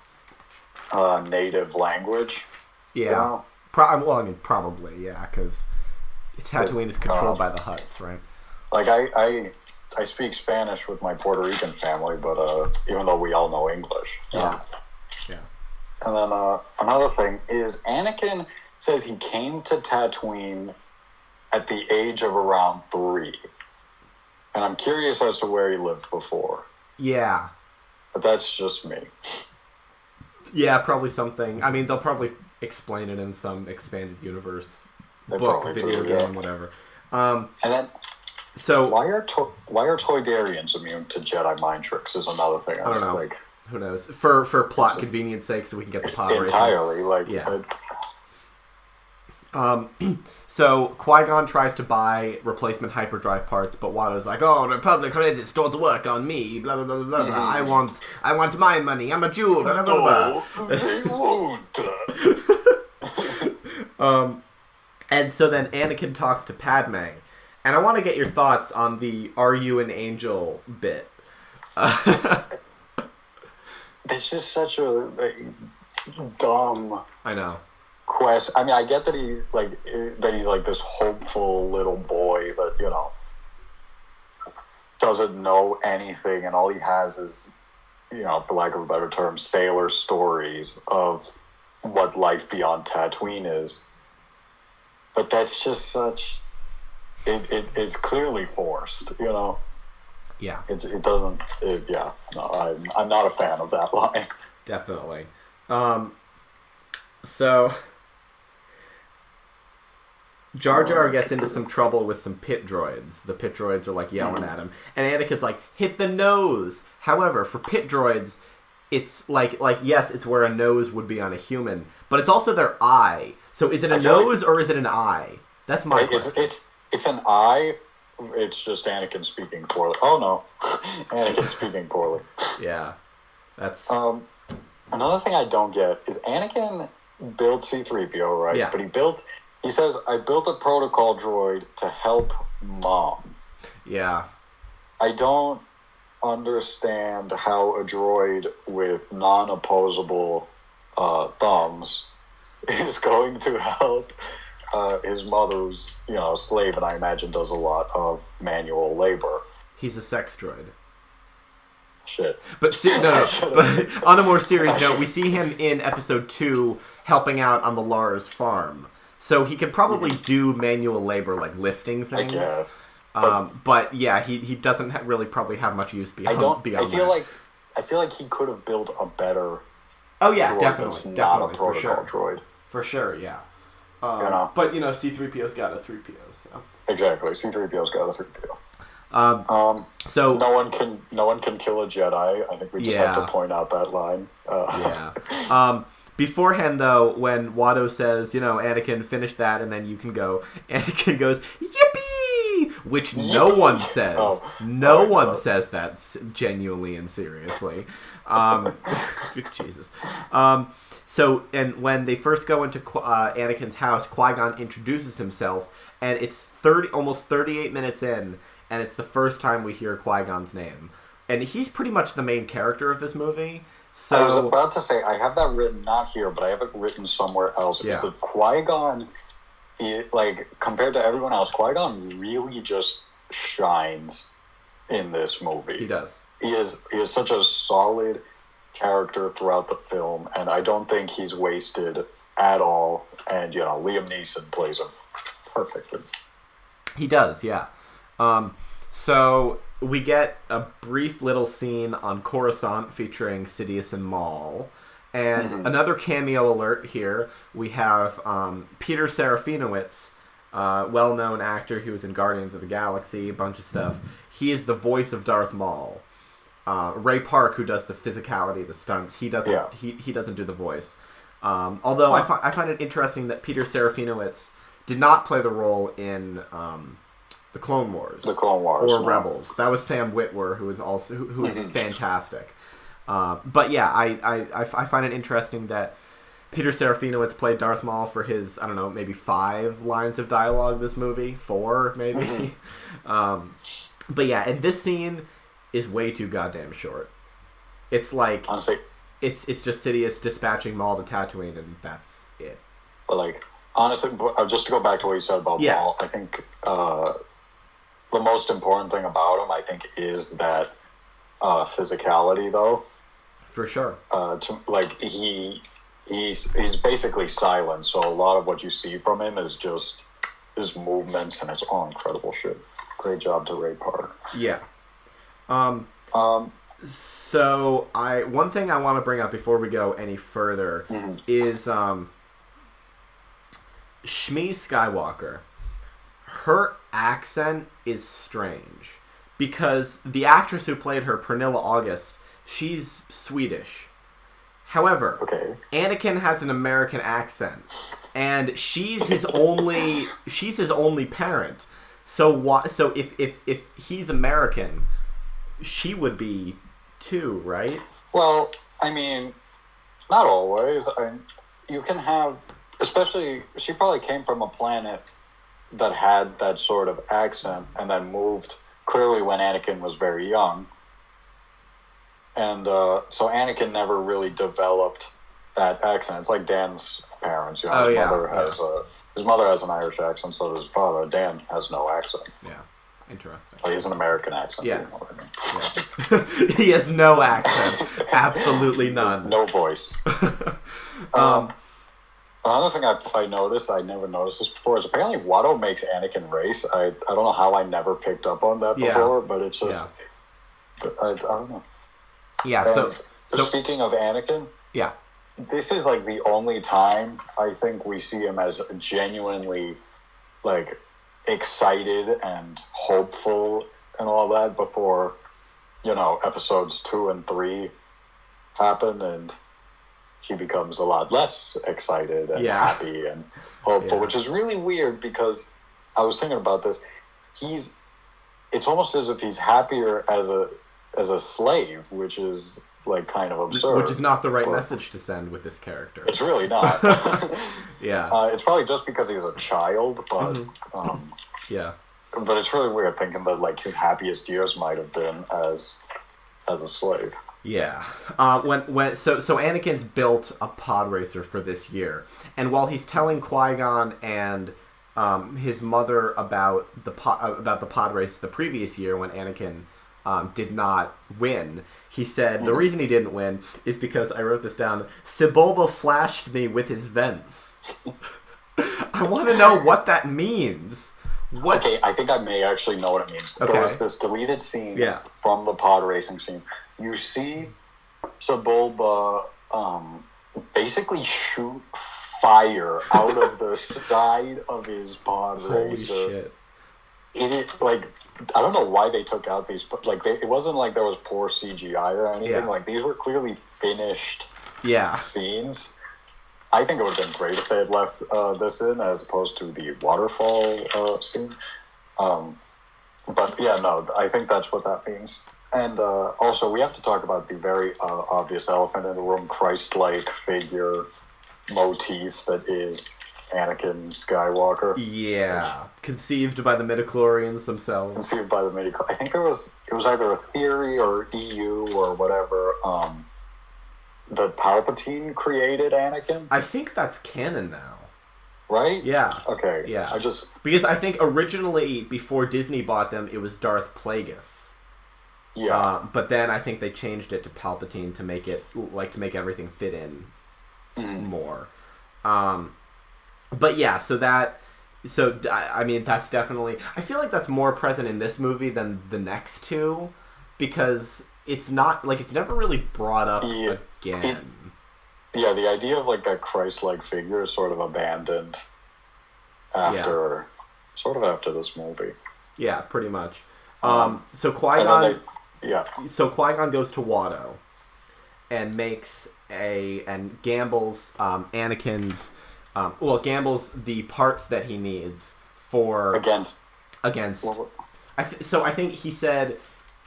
native language.
Yeah. Probably, yeah, because Tatooine is controlled by the Hutts, right?
I speak Spanish with my Puerto Rican family, but even though we all know English.
Yeah.
And then another thing is Anakin says he came to Tatooine at the age of around 3. And I'm curious as to where he lived before.
Yeah.
But that's just me.
Yeah, probably something. I mean, they'll probably explain it in some expanded universe book, video game, whatever.
And then,
so
why are Toydarians immune to Jedi mind tricks is another thing.
I don't know. Who knows? For plot convenience sake, so we can get the pod
entirely
So Qui-Gon tries to buy replacement hyperdrive parts, but Watto's like, "Oh, Republic credits don't work on me. Blah blah blah blah blah. I want my money. I'm a Jew." Blah blah blah.
No, they won't.
And so then Anakin talks to Padme, and I want to get your thoughts on the "Are you an angel?" bit.
It's just such a dumb.
I know.
Quest. I mean, I get that he's this hopeful little boy that doesn't know anything, and all he has is, for lack of a better term, sailor stories of what life beyond Tatooine is. But that's just such. It's clearly forced,
Yeah.
It doesn't. Yeah. No, I'm not a fan of that line.
Definitely. So Jar Jar gets into some trouble with some pit droids. The pit droids are yelling at him, and Anakin's like, "Hit the nose." However, for pit droids, it's yes, it's where a nose would be on a human, but it's also their eye. So is it a nose or is it an eye? That's my question.
It's an eye. It's just Anakin speaking poorly. Oh no, Anakin speaking poorly.
Yeah, that's
another thing I don't get is Anakin built C-3PO, right?
Yeah.
But he says, I built a protocol droid to help Mom.
Yeah.
I don't understand how a droid with non-opposable thumbs is going to help his mother's, slave, and I imagine does a lot of manual labor.
He's a sex droid.
Shit.
But but on a more serious note, we see him in episode 2 helping out on the Lars farm. So he can probably do manual labor, lifting things.
I guess.
But yeah, he doesn't really probably have much use beyond that.
I feel like he could have built a better.
Oh yeah,
droid
definitely,
not a protocol droid.
For sure, yeah. But C-3PO's got a 3PO, so.
Exactly. C-3PO's got a 3PO.
So
no one can kill a Jedi. I think we just have to point out that line.
Beforehand, though, when Watto says, Anakin, finish that, and then you can go, Anakin goes, yippee! Which no one says. No one says that genuinely and seriously. Jesus. So, and when they first go into Anakin's house, Qui-Gon introduces himself, and it's almost 38 minutes in, and it's the first time we hear Qui-Gon's name. And he's pretty much the main character of this movie. So,
I was about to say, I have that written, not here, but I have it written somewhere else. Yeah. Is that Qui-Gon, compared to everyone else, Qui-Gon really just shines in this movie.
He does.
He is such a solid character throughout the film, and I don't think he's wasted at all. And, Liam Neeson plays him perfectly.
He does, yeah. So we get a brief little scene on Coruscant featuring Sidious and Maul. And another cameo alert here. We have Peter Serafinowicz, well-known actor. He was in Guardians of the Galaxy, a bunch of stuff. He is the voice of Darth Maul. Ray Park, who does the physicality, the stunts, he doesn't. He doesn't do the voice. Although I find it interesting that Peter Serafinowicz did not play the role in the Clone Wars, or Rebels. That was Sam Witwer, who is also who is fantastic. But yeah, I find it interesting that Peter Serafinowicz played Darth Maul for his, I don't know, maybe 5 lines of dialogue this movie, 4 maybe. But yeah, and this scene is way too goddamn short. It's like,
honestly,
it's just Sidious dispatching Maul to Tatooine, and that's it.
But honestly, just to go back to what you said about Maul, I think the most important thing about him, I think, is that physicality, though.
For sure.
He's basically silent, so a lot of what you see from him is just his movements, and it's all incredible shit. Great job to Ray Park.
Yeah. So one thing I want to bring up before we go any further is Shmi Skywalker. Her accent is strange because the actress who played her, Pernilla August, she's Swedish. However, Anakin has an American accent, and she's his only parent. So if he's American, she would be too, right?
Well, I mean, not always. You can have, especially, she probably came from a planet that had that sort of accent and then moved, clearly when Anakin was very young. And so Anakin never really developed that accent. It's like Dan's parents. His mother has an Irish accent, so does his father. Dan has no accent.
Yeah. Interesting.
He has an American accent.
Yeah.
You know what I
mean? He has no accent. Absolutely none.
No voice. Another thing I noticed, I never noticed this before, is apparently Watto makes Anakin race. I don't know how I never picked up on that before, but it's just... Yeah. I don't know.
Yeah,
so speaking of Anakin...
Yeah.
This is, the only time I think we see him as genuinely, excited and hopeful and all that before, episodes 2 and 3 happen, and he becomes a lot less excited and happy and hopeful, which is really weird because I was thinking about this. It's almost as if he's happier as a slave, which is kind of absurd.
Which is not the right message to send with this character.
It's really not.
Yeah.
It's probably just because he's a child, but
yeah.
But it's really weird thinking that his happiest years might have been as a slave.
Yeah. So Anakin's built a pod racer for this year, and while he's telling Qui-Gon and his mother about the pod race the previous year when Anakin did not win, he said the reason he didn't win is because, I wrote this down, Sebulba flashed me with his vents. I want to know what that means. What?
Okay, I think I may actually know what it means. Okay. There was this deleted scene from the pod racing scene. You see Sebulba basically shoot fire out of the side of his pod racer.
Holy shit.
like, I don't know why they took out these, like, it wasn't like there was poor CGI or anything.
Yeah.
Like, these were clearly finished
Yeah.
scenes. I think it would have been great if they had left this in as opposed to the waterfall scene. But yeah, no, I think that's what that means. And also, we have to talk about the very obvious elephant in the room, Christ-like figure motif that is Anakin Skywalker.
Yeah. Conceived by the midichlorians themselves.
Conceived by the midichlorians. I think it was either a theory or EU or whatever, that Palpatine created Anakin.
I think that's canon now.
Right?
Yeah.
Okay.
Yeah.
Because
I think originally, before Disney bought them, it was Darth Plagueis.
Yeah.
But then I think they changed it to Palpatine to make it, like, to make everything fit in more. But yeah, I mean, that's definitely, I feel like that's more present in this movie than the next two, because it's not, like, it's never really brought up again.
Yeah, the idea of, like, that Christ-like figure is sort of abandoned after this movie.
Yeah, pretty much. So Qui-Gon... So Qui-Gon goes to Watto and gambles Anakin's... gambles the parts that he needs for... Against. I think he said...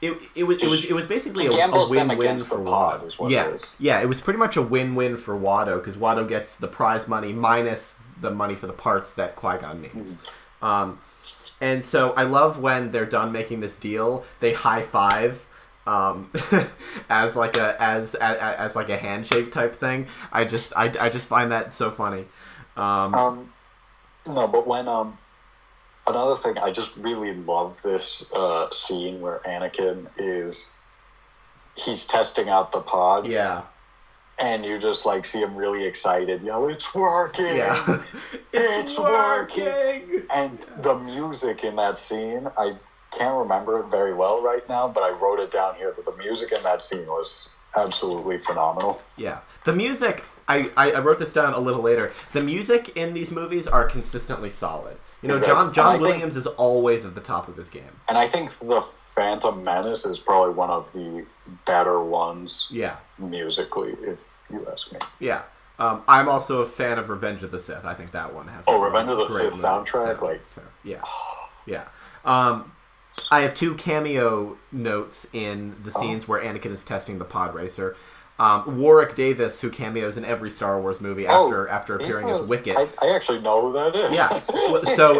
It was basically a win-win for Watto. Yeah, it was pretty much a win-win for Watto, because Watto gets the prize money minus the money for the parts that Qui-Gon needs. And so I love when they're done making this deal, they high five as like a handshake type thing. I just find that so funny.
No, but when another thing, I just really love this scene where Anakin he's testing out the pod.
Yeah.
And you just, like, see him really excited. It's working!
Yeah.
It's working! And the music in that scene, I can't remember it very well right now, but I wrote it down here, but the music in that scene was absolutely phenomenal.
Yeah. The music, I wrote this down a little later. The music in these movies are consistently solid. You know, exactly. John Williams is always at the top of his game. And
I think The Phantom Menace is probably one of the better ones musically, if you ask me.
Yeah. I'm also a fan of Revenge of the Sith. I think that one has
Revenge of the Sith soundtrack?
Yeah. Yeah. I have 2 cameo notes in the scenes where Anakin is testing the pod racer. Warwick Davis, who cameos in every Star Wars movie after appearing as Wicket.
I actually know who that is.
Yeah.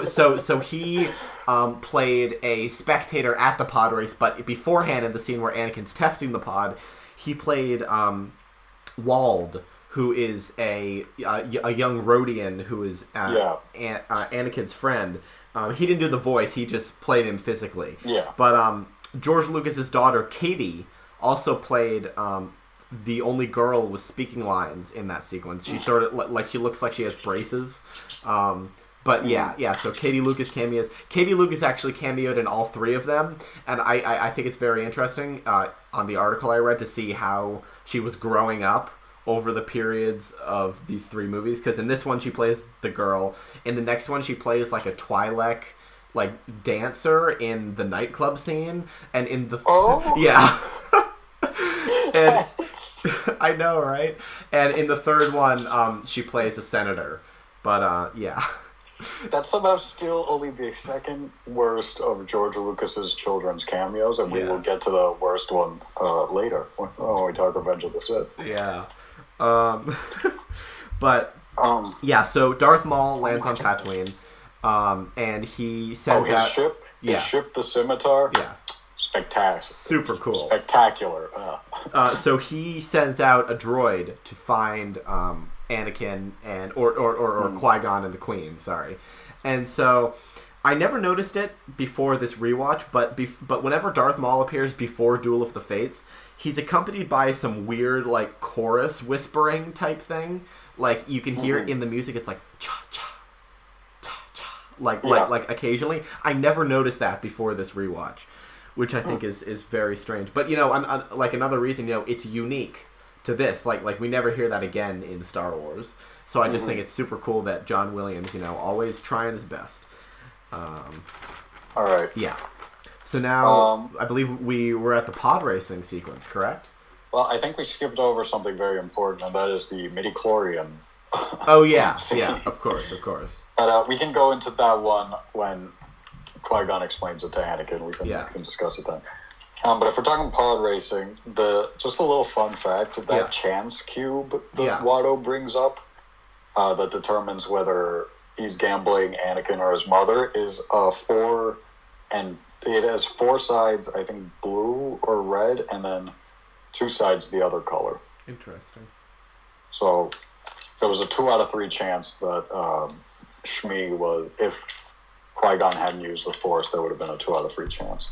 So he played a spectator at the pod race, but beforehand in the scene where Anakin's testing the pod, he played Wald, who is a young Rhodian who is Anakin's friend. He didn't do the voice; he just played him physically.
Yeah.
But George Lucas's daughter Katie also played the only girl with speaking lines in that sequence. She sort of she looks like she has braces. But yeah. So Katie Lucas cameos. Katie Lucas actually cameoed in all 3 of them, and I think it's very interesting on the article I read to see how she was growing up over the periods of these 3 movies. Because in this one she plays the girl. In the next one she plays like a Twi'lek dancer in the nightclub scene, and in the and I know, right? And in the third one, she plays a senator. But yeah.
That's somehow still only the second worst of George Lucas's children's cameos, and we will get to the worst one later when we talk Revenge of the Sith.
Yeah. So Darth Maul lands on Tatooine, and he sends out...
His ship, the Scimitar?
Yeah.
Spectacular.
Super cool.
Spectacular.
So he sends out a droid to find Anakin and or Qui-Gon and the Queen. Sorry, and so I never noticed it before this rewatch, but whenever Darth Maul appears before Duel of the Fates, he's accompanied by some weird chorus whispering type thing. Like you can hear it in the music. It's like cha cha cha cha. Like occasionally. I never noticed that before this rewatch, which I think is very strange. But, another reason, it's unique to this. Like we never hear that again in Star Wars. So I just think it's super cool that John Williams, always trying his best.
All right.
Yeah. So now, I believe we were at the pod racing sequence, correct?
Well, I think we skipped over something very important, and that is the midi-chlorian.
Oh, yeah. Yeah, of course.
But we can go into that one when Qui-Gon explains it to Anakin. We can discuss it then. But if we're talking pod racing, just a little fun fact, that chance cube that Watto brings up that determines whether he's gambling Anakin or his mother is 4, and it has 4 sides, I think blue or red, and then 2 sides the other color.
Interesting.
So there was a 2 out of 3 chance that Shmi was, if Qui-Gon hadn't used the Force, there would have been a 2 out of 3 chance.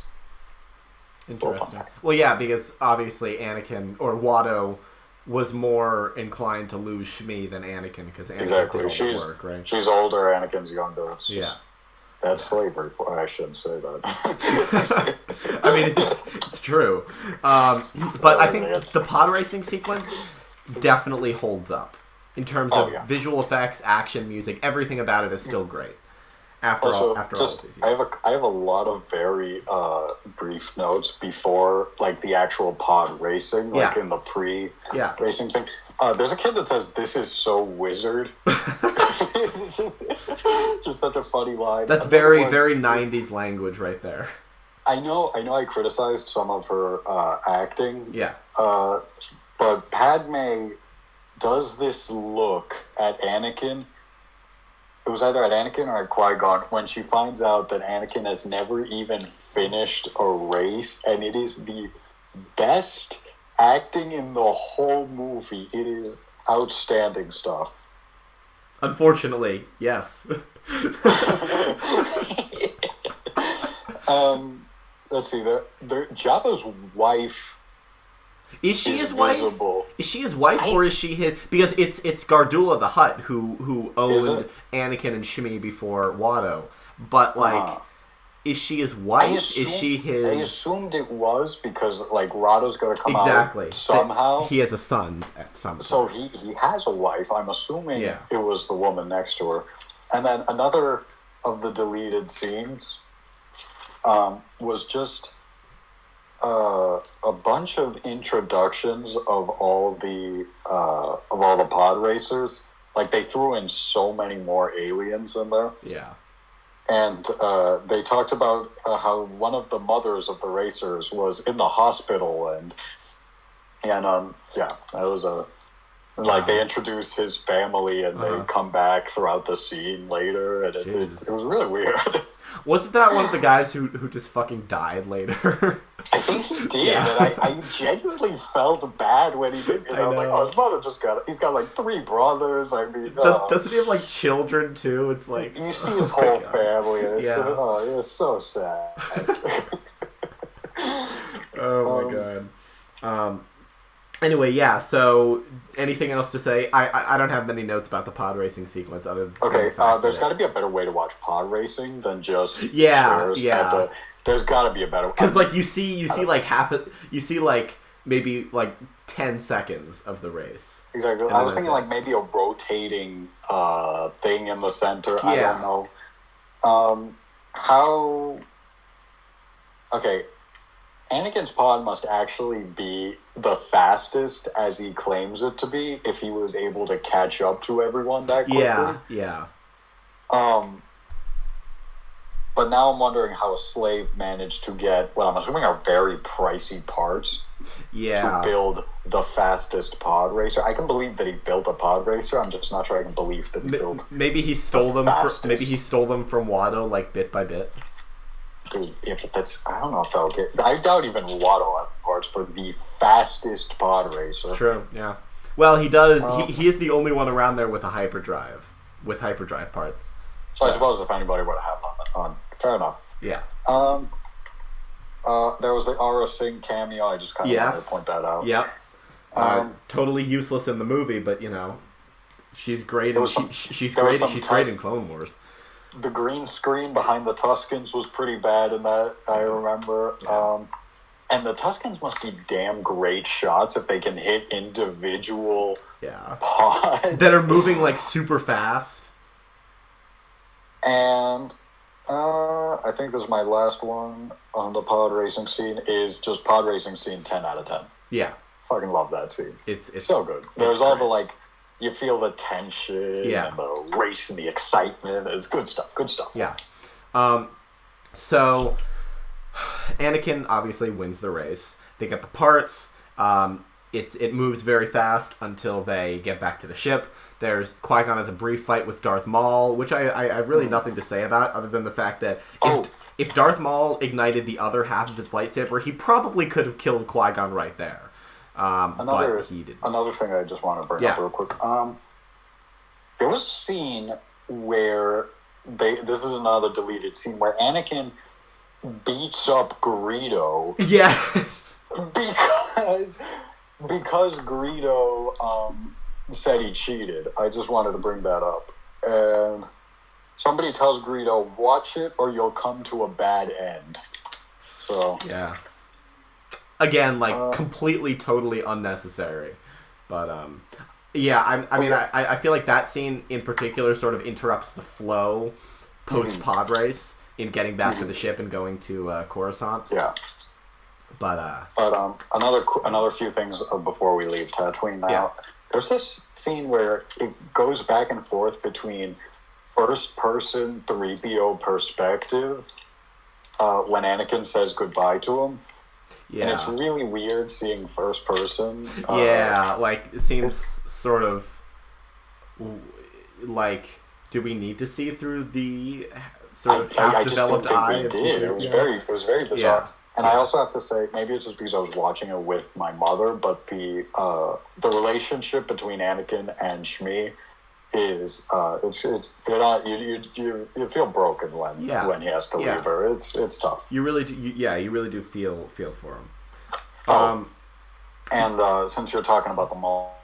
Interesting. Well, yeah, because obviously Anakin, or Watto, was more inclined to lose Shmi than Anakin, because Anakin did all the work, right?
She's older, Anakin's younger.
Yeah.
That's slavery. I shouldn't say that.
I mean, it's true. But I think the pod racing sequence definitely holds up. In terms of visual effects, action, music, everything about it is still great. After all of these years.
I have a lot of very brief notes before, like, the actual pod racing, like in the pre-racing thing. There's a kid that says, "This is so wizard." It's just such a funny line.
That's very 90s language right there.
I know I criticized some of her acting.
Yeah.
But Padme does this look at Anakin. It was either at Anakin or at Qui-Gon when she finds out that Anakin has never even finished a race, and it is the best acting in the whole movie. It is outstanding stuff.
Unfortunately, yes.
Let's see. Jabba's wife.
Is she his
visible.
Wife? Is she his wife, or is she his? Because it's Gardula the Hutt who owned Anakin and Shmi before Watto. But is she his wife? Is she his?
I assumed it was because Watto's going to come out somehow.
He has a son at some point.
So he has a wife. I'm assuming it was the woman next to her. And then another of the deleted scenes was just a bunch of introductions of all the pod racers. Like, they threw in so many more aliens in there. Yeah. And they talked about how one of the mothers of the racers was in the hospital, and that was they introduce his family, and they come back throughout the scene later, and it was really weird.
Wasn't that one of the guys who just fucking died later?
I think he did, and I genuinely felt bad when he did. I was like, his mother he's got 3 brothers. I mean,
doesn't he have children too? It's like
you see his whole family, and it's so sad.
Oh my god. Anyway, so anything else to say? I don't have many notes about the pod racing sequence other than
there's got to be a better way to watch pod racing than just
chairs
there's got to be a better,
because you see maybe 10 seconds of the race.
Exactly. I was thinking maybe a rotating thing in the center. I don't know how. Okay. Anakin's pod must actually be the fastest as he claims it to be if he was able to catch up to everyone that quickly.
Yeah.
But now I'm wondering how a slave managed to get, I'm assuming are very pricey parts to build the fastest pod racer. I can believe that he built a pod racer. I'm just not sure I can believe that he built.
Maybe he stole them. Maybe he stole them from Watto, bit by bit.
Yeah, but I don't know if that'll get. I doubt even Watto has parts for the fastest pod racer.
True. Yeah. Well, he does. He is the only one around there with a hyperdrive, parts.
So I suppose if anybody would have on, fair enough.
Yeah.
There was the Aura Singh cameo. I just kind of wanted to point that out.
Yep. Totally useless in the movie, but she's great. She's great. She's great in Clone Wars.
The green screen behind the Tuskens was pretty bad in that, I remember. Yeah. And the Tuskens must be damn great shots if they can hit individual pods.
That are moving super fast.
And I think this is my last one on the pod racing scene. Is just pod racing scene 10 out of 10.
Yeah.
Fucking love that scene.
It's
so good. There's all the like, you feel the tension and the race and the excitement. It's good stuff. Good stuff.
Yeah. So Anakin obviously wins the race. They get the parts. It moves very fast until they get back to the ship. There's Qui-Gon has a brief fight with Darth Maul, which I have really nothing to say about, other than the fact that if Darth Maul ignited the other half of his lightsaber, he probably could have killed Qui-Gon right there. But he didn't.
Another thing I just want to bring up real quick. There was a scene where this is another deleted scene where Anakin beats up Greedo.
Yes.
Because Greedo said he cheated. I just wanted to bring that up. And somebody tells Greedo, watch it or you'll come to a bad end. So
yeah. Again, like completely, totally unnecessary. But yeah, I feel like that scene in particular sort of interrupts the flow post pod race in getting back to the ship and going to Coruscant.
Yeah.
But
another few things before we leave Tatooine now. Yeah. There's this scene where it goes back and forth between first person 3PO perspective when Anakin says goodbye to him. Yeah. And it's really weird seeing first person.
Like it seems sort of like, do we need to see through the sort of half-developed eye?
We did. It was very bizarre. Yeah. And I also have to say, maybe it's just because I was watching it with my mother, but the relationship between Anakin and Shmi is you feel broken when he has to leave her. It's tough.
You really do. You really do feel for him.
And since you're talking about the Maul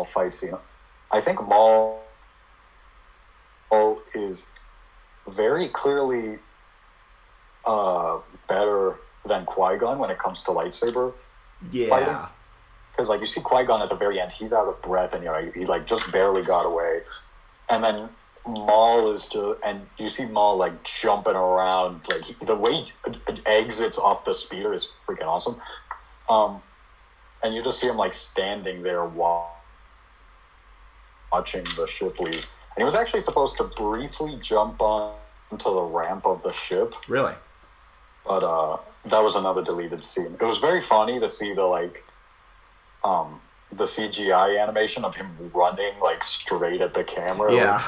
fight scene, I think Maul is very clearly better than Qui-Gon when it comes to lightsaber fighting. Because like you see Qui-Gon at the very end, he's out of breath and he like just barely got away. And then Maul is and you see Maul like jumping around, like the way he exits off the speeder is freaking awesome. And you just see him like standing there watching the ship leave. And he was actually supposed to briefly jump onto the ramp of the ship.
Really?
But that was another deleted scene. It was very funny to see the CGI animation of him running like straight at the camera.
Yeah.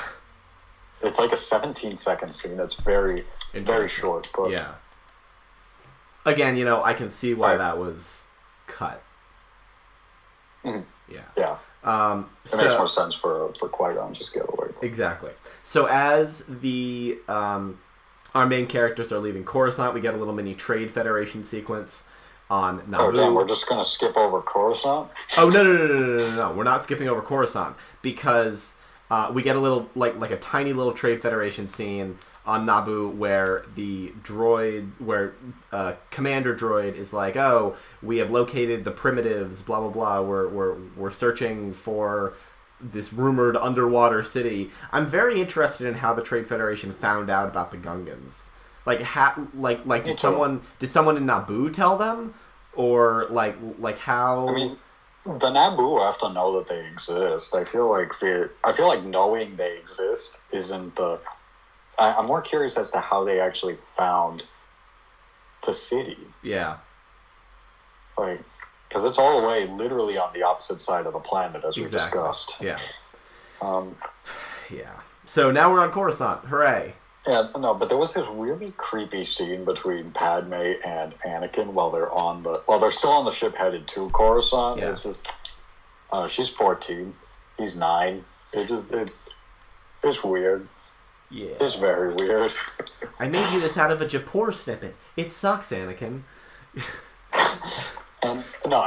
It's like a 17-second scene. It's very short. But
yeah. Again, I can see why that was cut.
Mm-hmm.
Yeah.
Yeah. It makes more sense for Qui-Gon just get away.
Exactly. So as the our main characters are leaving Coruscant, we get a little mini Trade Federation sequence on Naboo.
Oh damn, we're just gonna skip over Coruscant?
Oh no, we're not skipping over Coruscant because we get a little like a tiny little Trade Federation scene on Naboo where Commander Droid is like, oh, we have located the primitives, blah blah blah. We're searching for this rumored underwater city. I'm very interested in how the Trade Federation found out about the Gungans. Did someone in Naboo tell them, or like how?
I mean, the Naboo have to know that they exist. I feel like knowing they exist isn't the. I'm more curious as to how they actually found the city.
Yeah.
Like, because it's all the way literally on the opposite side of the planet, as we discussed.
Yeah. Yeah. So now we're on Coruscant. Hooray.
Yeah, no, but there was this really creepy scene between Padme and Anakin while they're still on the ship headed to Coruscant. Yeah. It's just, she's 14, he's 9. It's weird.
Yeah.
It's very weird.
I made you this out of a Japor snippet. It sucks, Anakin.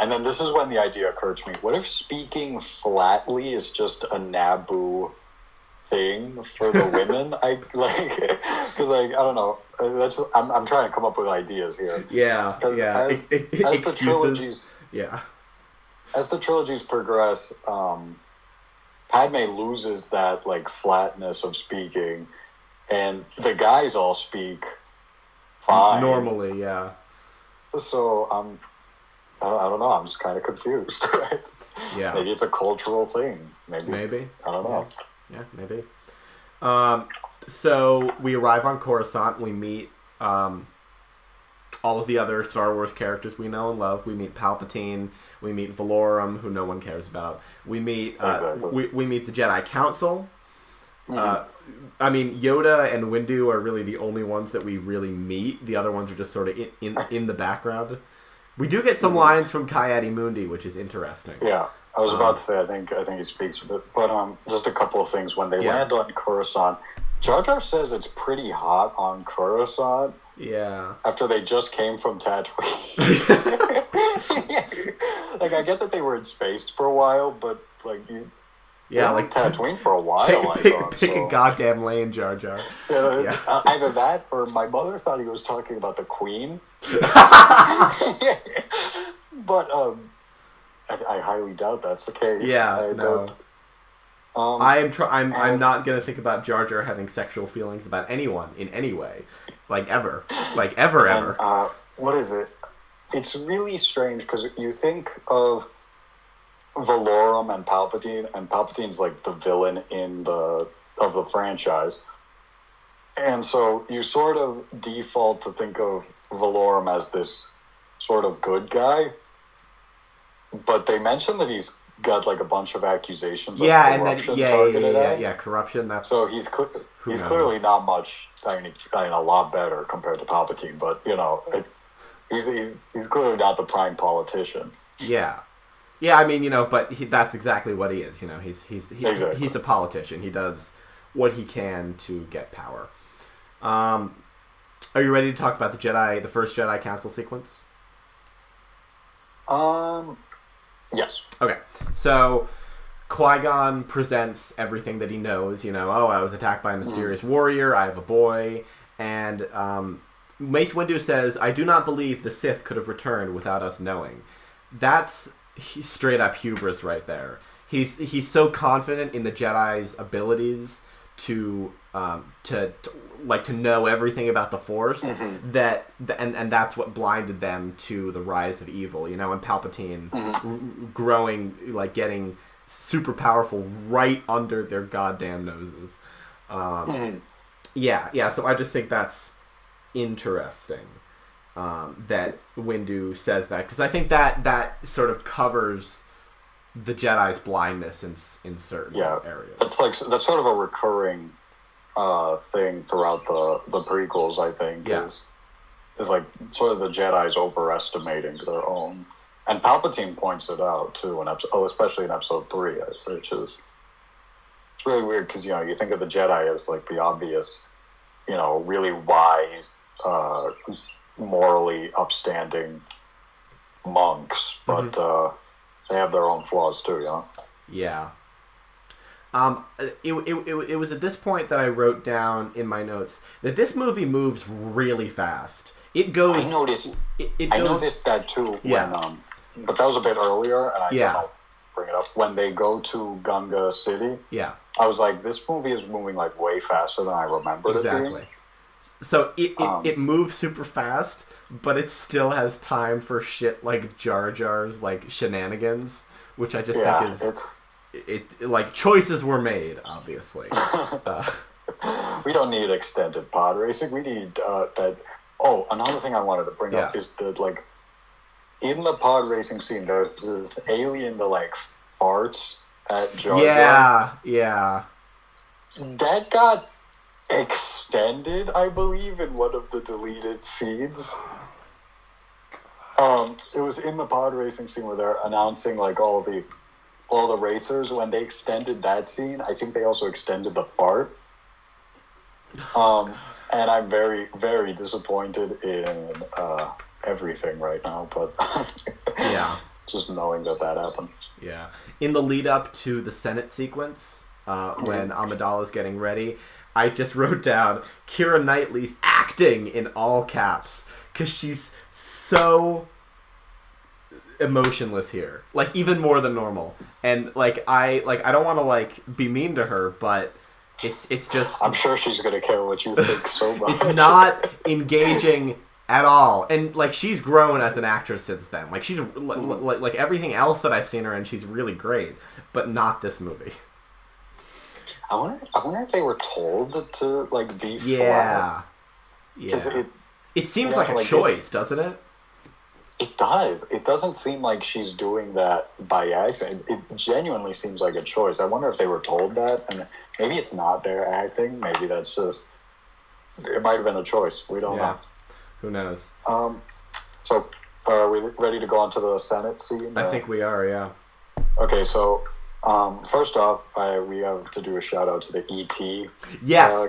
And then this is when the idea occurred to me. What if speaking flatly is just a Naboo thing for the women? I don't know. I'm trying to come up with ideas here.
Yeah.
As the trilogies, as the trilogies progress, Padme loses that like flatness of speaking, and the guys all speak fine.
Normally, yeah.
So I don't know. I'm just kind of confused. Right?
Yeah.
Maybe it's a cultural thing. Maybe. I don't know.
Yeah, maybe. So we arrive on Coruscant. We meet all of the other Star Wars characters we know and love. We meet Palpatine. We meet Valorum, who no one cares about. We meet we meet the Jedi Council. I mean, Yoda and Windu are really the only ones that we really meet. The other ones are just sort of in the background. We do get some lines from Ki-Adi-Mundi, which is interesting.
Yeah, I was about to say, I think he speaks a bit, but just a couple of things. When they land on Coruscant, Jar Jar says it's pretty hot on Coruscant.
Yeah.
After they just came from Tatooine. Like, I get that they were in space for a while, but, like, like Tatooine for a while,
pick a goddamn lane, Jar Jar.
Either that, or my mother thought he was talking about the Queen. But, I highly doubt that's the case.
Yeah, no. I'm not gonna think about Jar Jar having sexual feelings about anyone in any way, like ever, ever.
What is it? It's really strange because you think of Valorum and Palpatine's like the villain of the franchise, and so you sort of default to think of Valorum as this sort of good guy, but they mention that he's got like a bunch of accusations of corruption targeted at him.
Yeah, corruption. That's
so he's clearly not much. I mean, a lot better compared to Palpatine, but he's clearly not the prime politician.
Yeah. Yeah, I mean, but that's exactly what he is. He's a politician. He does what he can to get power. Are you ready to talk about the first Jedi Council sequence?
Yes.
Okay. So Qui-Gon presents everything that he knows. I was attacked by a mysterious warrior. I have a boy, and Mace Windu says, "I do not believe the Sith could have returned without us knowing." That's straight up hubris right there. He's so confident in the Jedi's abilities to know everything about the Force that that's what blinded them to the rise of evil. And Palpatine growing, like getting super powerful right under their goddamn noses. Yeah. So I just think that's interesting. That Windu says that, because I think that sort of covers the Jedi's blindness in certain areas.
That's sort of a recurring thing throughout the prequels. I think is like sort of the Jedi's overestimating their own, and Palpatine points it out too especially in episode 3, which is it's really weird because you think of the Jedi as like the obvious, really wise, morally upstanding monks, but they have their own flaws too,
Yeah. It was at this point that I wrote down in my notes that this movie moves really fast. It goes.
I noticed. I noticed that too.
Yeah.
When, but that was a bit earlier, and I don't bring it up when they go to Gunga City.
Yeah.
I was like, this movie is moving like way faster than I remembered it being.
So it moves super fast, but it still has time for shit like Jar Jar's like shenanigans, which I just think is it like choices were made, obviously.
We don't need extended pod racing. We need that. Oh, another thing I wanted to bring up is that like in the pod racing scene, there's this alien that like farts at Jar Jar.
Yeah.
That got extended, I believe, in one of the deleted scenes. It was in the pod racing scene where they're announcing like all the racers. When they extended that scene, I think they also extended the fart. And I'm very, very disappointed in everything right now, but just knowing that happened.
Yeah. In the lead up to the Senate sequence, when Amidala's getting ready, I just wrote down Kiera Knightley's acting in all caps, because she's so emotionless here, like even more than normal. And I don't want to like be mean to her, but It's just...
I'm sure she's going to care what you think so much.
It's not engaging at all. And, like, she's grown as an actress since then. Like, she's... Like, everything else that I've seen her in, she's really great. But not this movie.
I wonder if they were told to, like, be
flat.
Yeah.
It seems like a choice, doesn't it?
It does. It doesn't seem like she's doing that by accident. It genuinely seems like a choice. I wonder if they were told that, and maybe it's not their acting. Maybe that's just... It might have been a choice. We don't know.
Who knows?
So, are we ready to go on to the Senate scene?
I think we are, yeah.
Okay, so... first off, we have to do a shout out to the E.T.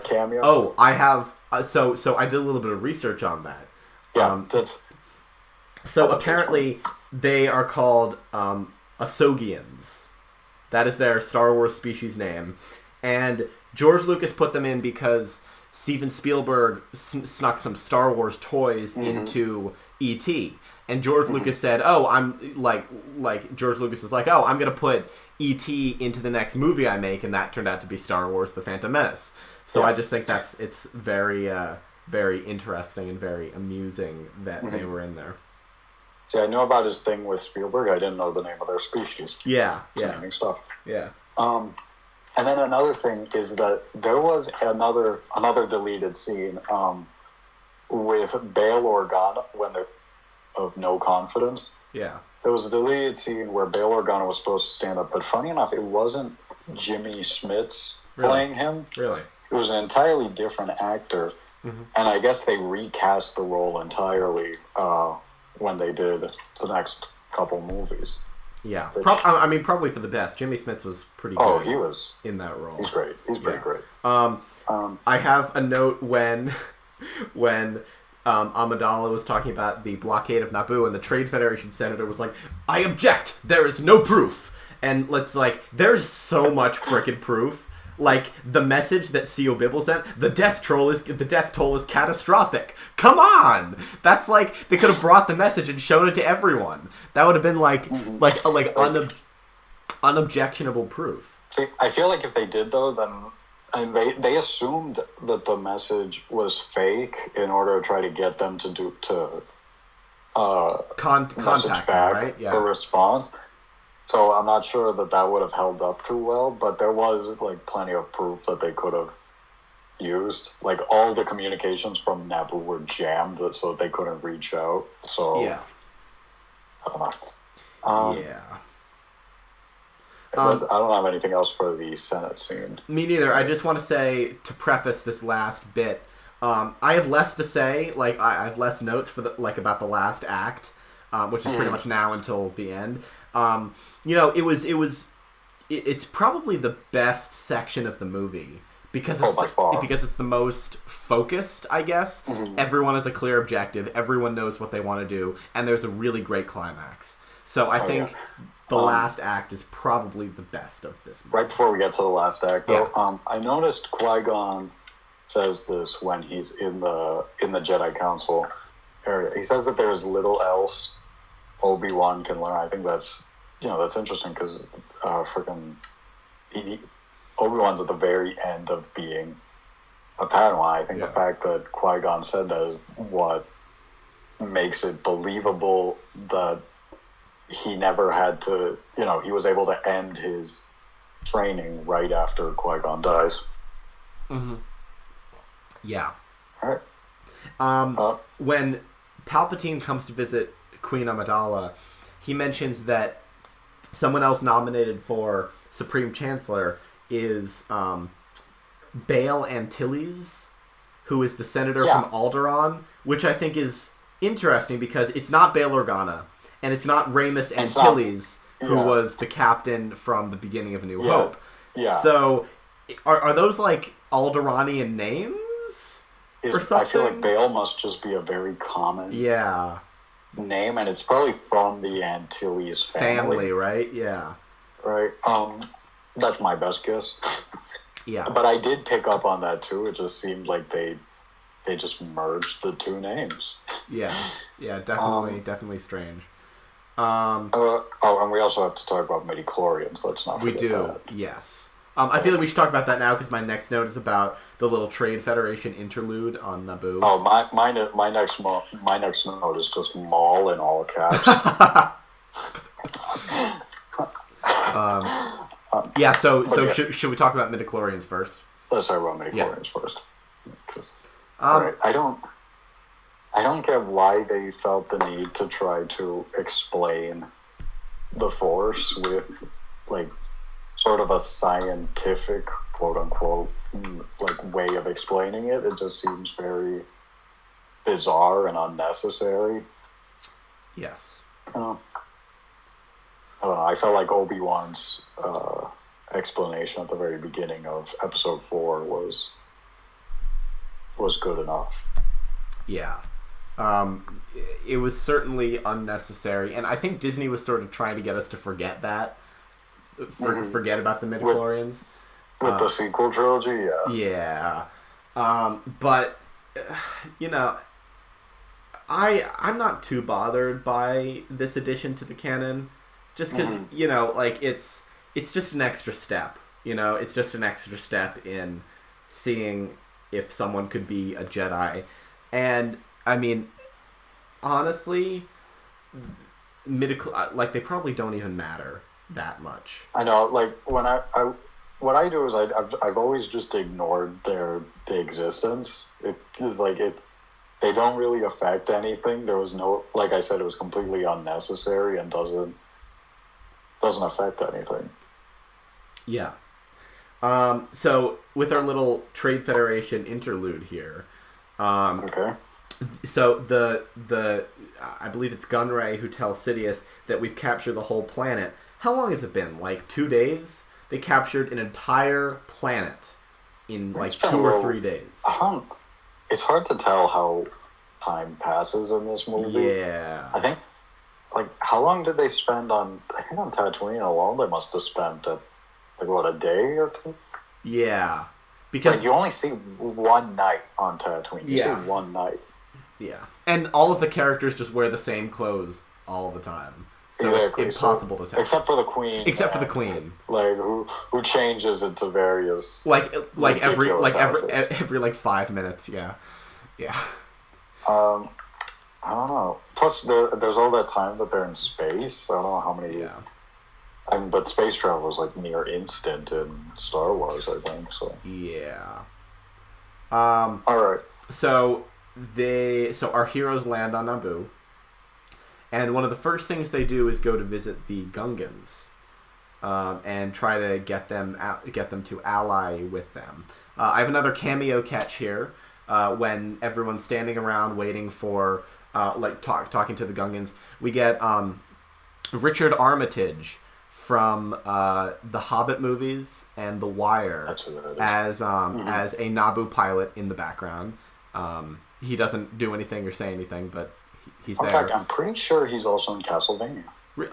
Cameo.
Oh, I have... So I did a little bit of research on that.
Yeah, that's...
So apparently they are called Asogians. That is their Star Wars species name. And George Lucas put them in because Steven Spielberg snuck some Star Wars toys into E.T. And George Lucas said, "Oh, I'm like George Lucas was like, oh, I'm gonna put E.T. into the next movie I make," and that turned out to be Star Wars: The Phantom Menace. So I just think it's very very interesting and very amusing that they were in there.
See, I know about his thing with Spielberg. I didn't know the name of their species.
Naming
stuff.
Yeah.
And then another thing is that there was another deleted scene with Bail Organa when they're of no confidence.
Yeah.
There was a deleted scene where Bail Organa was supposed to stand up, but funny enough, it wasn't Jimmy Smits playing him.
Really?
It was an entirely different actor, and I guess they recast the role entirely when they did the next couple movies.
Yeah, I mean, probably for the best. Jimmy Smits was pretty good.
Oh, he was
in that role.
He's great. He's pretty great.
I have a note when Amidala was talking about the blockade of Naboo, and the Trade Federation senator was like, "I object. There is no proof." And there's so much frickin' proof. Like, the message that C.O. Bibble sent, the death toll is catastrophic. Come on! That's like, they could have brought the message and shown it to everyone. That would have been unobjectionable proof.
See, I feel like if they did, though, then they assumed that the message was fake in order to try to get them to
contact
back,
right? Yeah.
A response. So I'm not sure that would have held up too well, but there was plenty of proof that they could have used. Like, all the communications from Naboo were jammed so they couldn't reach out. So
yeah,
I don't know. But I don't have anything else for the Senate scene.
Me neither. I just want to say, to preface this last bit, I have less to say. Like, I have less notes for about the last act, which is pretty much now until the end. It's probably the best section of the movie because it's the most focused, I guess. Everyone has a clear objective, everyone knows what they want to do, and there's a really great climax. So I think the last act is probably the best of this movie.
Right before we get to the last act, though, I noticed Qui-Gon says this when he's in the Jedi Council area. He says that there's little else Obi-Wan can learn. I think that's interesting because Obi-Wan's at the very end of being a Padawan. I think the fact that Qui-Gon said that is what makes it believable that he never had to, he was able to end his training right after Qui-Gon dies.
Yeah.
All right.
When Palpatine comes to visit Queen Amidala, he mentions that someone else nominated for Supreme Chancellor is Bail Antilles, who is the senator from Alderaan, which I think is interesting because it's not Bail Organa, and it's not Ramus Antilles, who was the captain from the beginning of A New Hope.
Yeah.
So, are those Alderaanian names? Or something?
I feel like Bail must just be a very common name, and it's probably from the Antilles family.
Right? Yeah.
Right. That's my best guess.
Yeah.
But I did pick up on that too. It just seemed like they just merged the two names.
Yeah. Yeah, definitely strange.
And we also have to talk about midichlorians. Let's not forget that.
Yes. I feel like we should talk about that now because my next note is about the little Trade Federation interlude on Naboo.
Oh, my next note is just Maul in all caps.
Yeah, so yeah. Should we talk about midichlorians first?
Let's talk about midichlorians first. Right, I don't get why they felt the need to try to explain the Force with, like, sort of a scientific, quote-unquote, like, way of explaining it. It just seems very bizarre and unnecessary.
Yes.
I don't know. I felt like Obi-Wan's explanation at the very beginning of Episode 4 was good enough.
Yeah. It was certainly unnecessary, and I think Disney was sort of trying to get us to forget that. Forget about the midichlorians.
With the sequel trilogy,
yeah. Yeah. But, you know, I'm not too bothered by this addition to the canon, just because, you know, like, it's just an extra step, you know? It's just an extra step in seeing if someone could be a Jedi. And, I mean, honestly, like, they probably don't even matter that much.
I know, like, when what I do is I've always just ignored the existence. It is like they don't really affect anything. There was no, like I said, it was completely unnecessary and doesn't affect anything.
Yeah. So with our little Trade Federation interlude here,
okay.
So the I believe it's Gunray who tells Sidious that we've captured the whole planet. How long has it been? Like 2 days? They captured an entire planet in like 2 or 3 days.
It's hard to tell how time passes in this movie.
Yeah.
I think, like, how long did they spend on? I think on Tatooine alone, they must have spent a day or two.
Yeah, because
like, you only see one night on Tatooine. You see one night.
Yeah, and all of the characters just wear the same clothes all the time, so exactly. It's impossible to tell.
Except for the Queen.
Except for the Queen,
like who changes into various
like every 5 minutes. Yeah.
I don't know. Plus, there's all that time that they're in space. I don't know how many.
Yeah.
But space travel is like near instant in Star Wars, I think. So.
Yeah.
All right.
So our heroes land on Naboo, and one of the first things they do is go to visit the Gungans, and try to get them to ally with them. I have another cameo catch here. When everyone's standing around waiting for, talking to the Gungans, we get Richard Armitage from the Hobbit movies and The Wire as a Naboo pilot in the background. He doesn't do anything or say anything, but he's there.
In fact, I'm pretty sure he's also in Castlevania.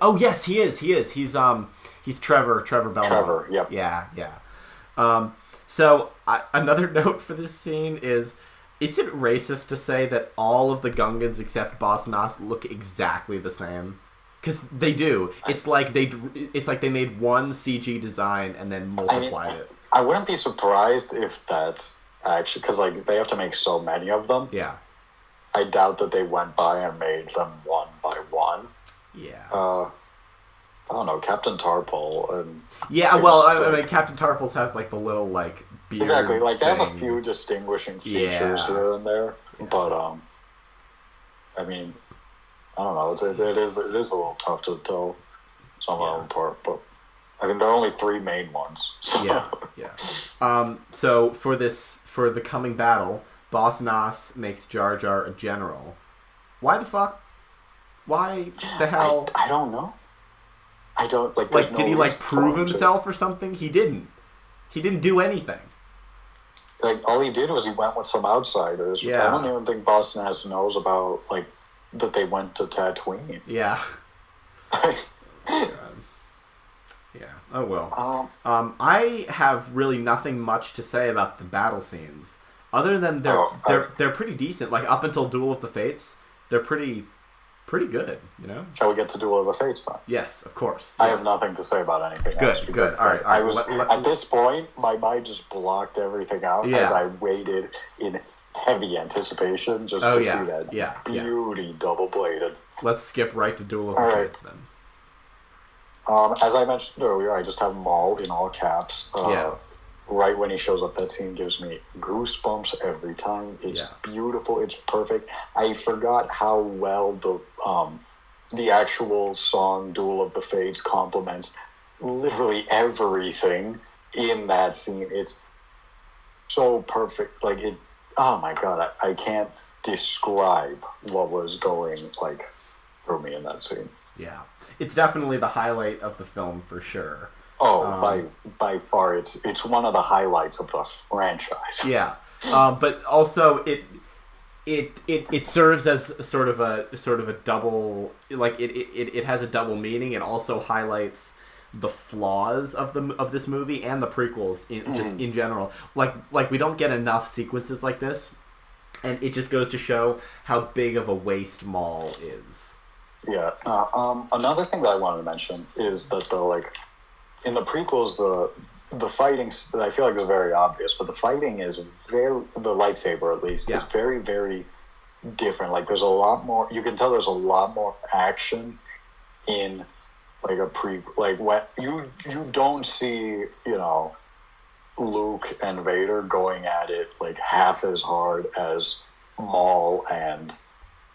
Oh yes, he is. He's Trevor Belmont.
Trevor, yep.
Yeah. So another note for this scene is it racist to say that all of the Gungans except Boss Nass look exactly the same? Because they do. It's like they made one CG design and then multiplied it.
I wouldn't be surprised if that's actually, because like they have to make so many of them.
Yeah.
I doubt that they went by and made them one by one.
Yeah.
I don't know, Captain Tarpal and.
Yeah, well, I mean, Captain Tarpals has like the little like beard.
Exactly, like they
thing.
have a few distinguishing features here and there, but I mean, I don't know. It is a little tough to tell some of them apart, but I mean, there are only 3 main ones. So.
Yeah. So for the coming battle, Boss Nass makes Jar Jar a general. Why the fuck? Why the hell?
I don't know. I don't like.
Like, did he like prove himself or something? He didn't. He didn't do anything.
Like, all he did was he went with some outsiders.
Yeah.
I don't even think Boss Nass knows about like that they went to Tatooine.
Yeah. Yeah. Oh well. I have really nothing much to say about the battle scenes, other than they're pretty decent. Like up until Duel of the Fates, they're pretty pretty good, you know?
Shall we get to Duel of the Fates then?
Yes, of course.
I
Yes.
have nothing to say about anything
Good,
else.
good. All right.
I was, at this point, my mind just blocked everything out as I waited in heavy anticipation just to see that beauty double-bladed.
Let's skip right to Duel of the Fates then.
As I mentioned earlier, I just have Maul in all caps. Right when he shows up, that scene gives me goosebumps every time. It's beautiful. It's perfect. I forgot how well the actual song Duel of the Fates complements literally everything in that scene. It's so perfect. Like, it. Oh my god, I can't describe what was going, like, through me in that scene.
Yeah. It's definitely the highlight of the film for sure.
Oh, by far, it's one of the highlights of the franchise.
Yeah, but also it serves as sort of a double, like it has a double meaning. It also highlights the flaws of this movie and the prequels in general. Like we don't get enough sequences like this, and it just goes to show how big of a waste Maul is.
Yeah. Another thing that I wanted to mention is that in the prequels, the fighting, I feel like is very obvious, but the fighting is the lightsaber at least, is very, very different. Like, there's a lot more, you can tell there's a lot more action in, like, when you don't see, Luke and Vader going at it, like, half as hard as Maul and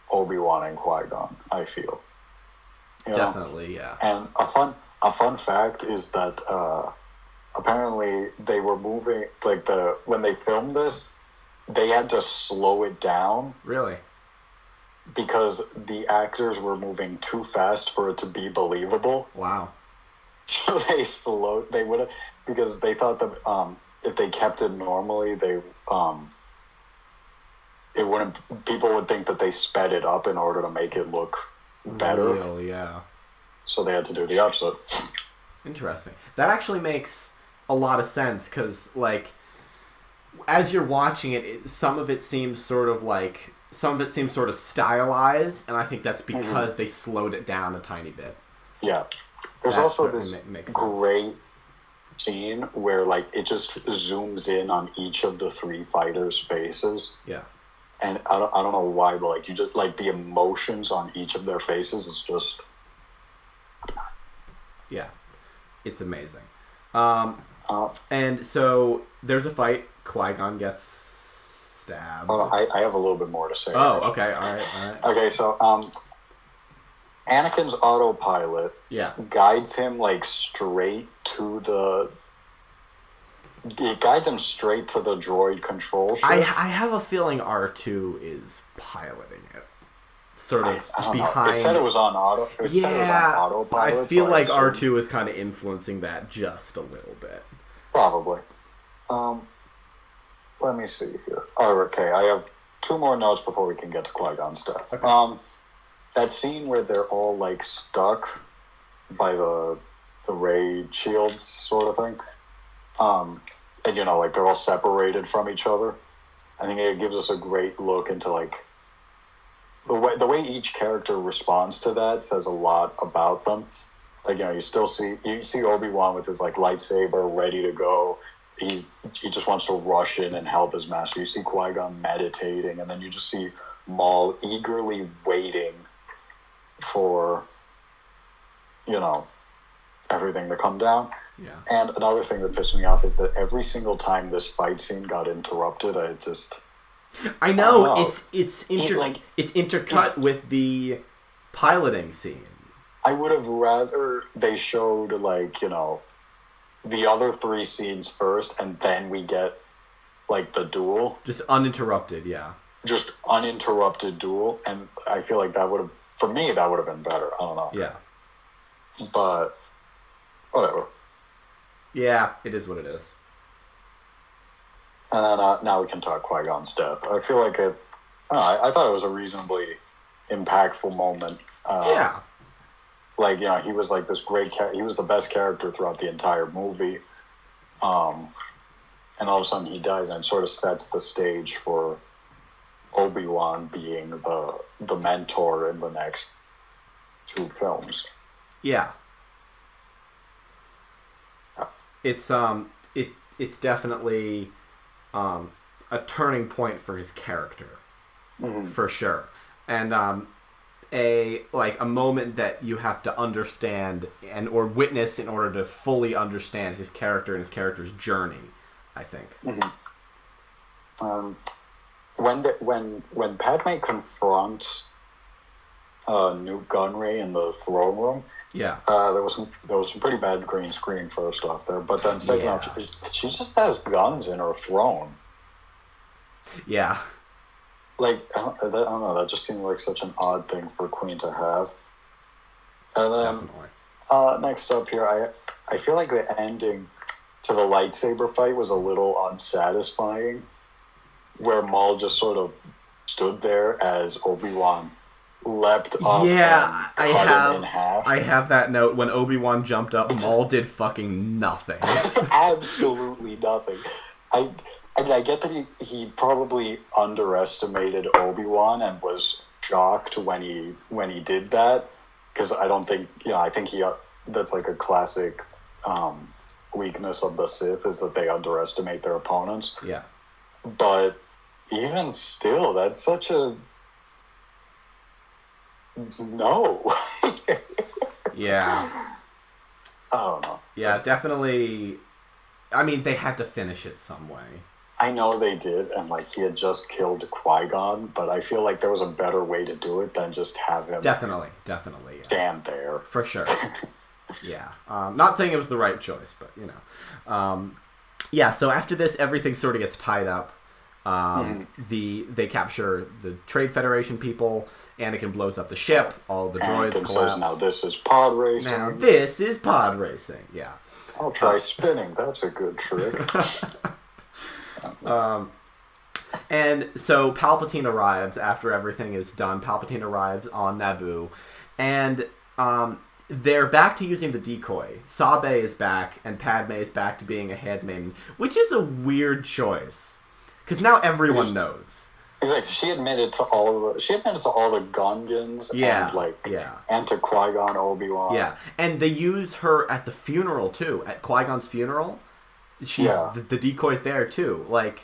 Obi-Wan and Qui-Gon, I feel.
Definitely, yeah.
And a fun fact is that apparently they were moving, like, when they filmed this, they had to slow it down.
Really?
Because the actors were moving too fast for it to be believable.
Wow.
So they would have, because they thought that if they kept it normally, people would think that they sped it up in order to make it look better.
Real, yeah.
So they had to do the opposite.
Interesting. That actually makes a lot of sense, because, like, as you're watching it, some of it seems sort of stylized, and I think that's because they slowed it down a tiny bit.
Yeah. There's also this great scene where, like, it just zooms in on each of the three fighters' faces.
Yeah.
And I don't know why, but, like, you just, like, the emotions on each of their faces is just...
Yeah. It's amazing. And so there's a fight. Qui-Gon gets stabbed.
I have a little bit more to say.
Oh, okay. All right.
Okay, so Anakin's autopilot guides him, like, straight to the... It guides him straight to the droid control ship.
I have a feeling R2 is piloting it. Sort of behind...
It said it was on autopilot.
I feel like R2 is kind of influencing that just a little bit.
Probably. Let me see here. Oh, okay, I have two more notes before we can get to Qui-Gon's stuff. Okay. That scene where they're all, like, stuck by the ray shields sort of thing. And, like, they're all separated from each other. I think it gives us a great look into, like, the way each character responds to that says a lot about them. Like, you see Obi-Wan with his, like, lightsaber ready to go. He just wants to rush in and help his master. You see Qui-Gon meditating, and then you just see Maul eagerly waiting for, everything to come down.
Yeah.
And another thing that pissed me off is that every single time this fight scene got interrupted,
I know. It's intercut with the piloting scene.
I would have rather they showed, like, the other three scenes first, and then we get, like, the duel.
Just uninterrupted, yeah.
Just uninterrupted duel, and I feel like that would have, for me, that would have been better. I don't know.
Yeah.
But, whatever.
Yeah, it is what it is.
And then now we can talk Qui-Gon's death. I feel like I thought it was a reasonably impactful moment.
Yeah.
Like, he was, like, this great he was the best character throughout the entire movie. And all of a sudden he dies, and sort of sets the stage for Obi-Wan being the mentor in the next two films.
Yeah. It's it's definitely a turning point for his character, for sure, and a moment that you have to understand or witness in order to fully understand his character and his character's journey, I think.
When Padme confronts Newt Gunray in the throne room, there was some pretty bad green screen first off there, but then second off, she just has guns in her throne.
Yeah.
Like, I don't know, that just seemed like such an odd thing for Queen to have. And then, next up here, I feel like the ending to the lightsaber fight was a little unsatisfying, where Maul just sort of stood there as Obi-Wan leapt up and cut him in half.
I have that note. When Obi-Wan jumped up, Maul did fucking nothing.
Absolutely nothing. I get that he probably underestimated Obi-Wan and was shocked when he did that, because I don't think, I think that's like a classic weakness of the Sith, is that they underestimate their opponents.
Yeah.
But even still, that's such a no.
Yeah.
I don't know.
Yeah, definitely. I mean, they had to finish it some way.
I know they did, and like he had just killed Qui-Gon, but I feel like there was a better way to do it than just have him
definitely
stand there.
For sure. Yeah. Not saying it was the right choice, but yeah. So after this, everything sort of gets tied up. They capture the Trade Federation people. Anakin blows up the ship. All the droids collapse.
Says, "Now this is pod racing."
Now this is pod racing. Yeah.
I'll try spinning. That's a good trick.
And so Palpatine arrives after everything is done. Palpatine arrives on Naboo, and they're back to using the decoy. Sabe is back, and Padme is back to being a handmaiden, which is a weird choice, because now everyone knows.
Exactly. She admitted to all the Gungans and to Qui-Gon, Obi-Wan.
Yeah, and they use her at the funeral too. At Qui-Gon's funeral, she's the decoy's there too. Like,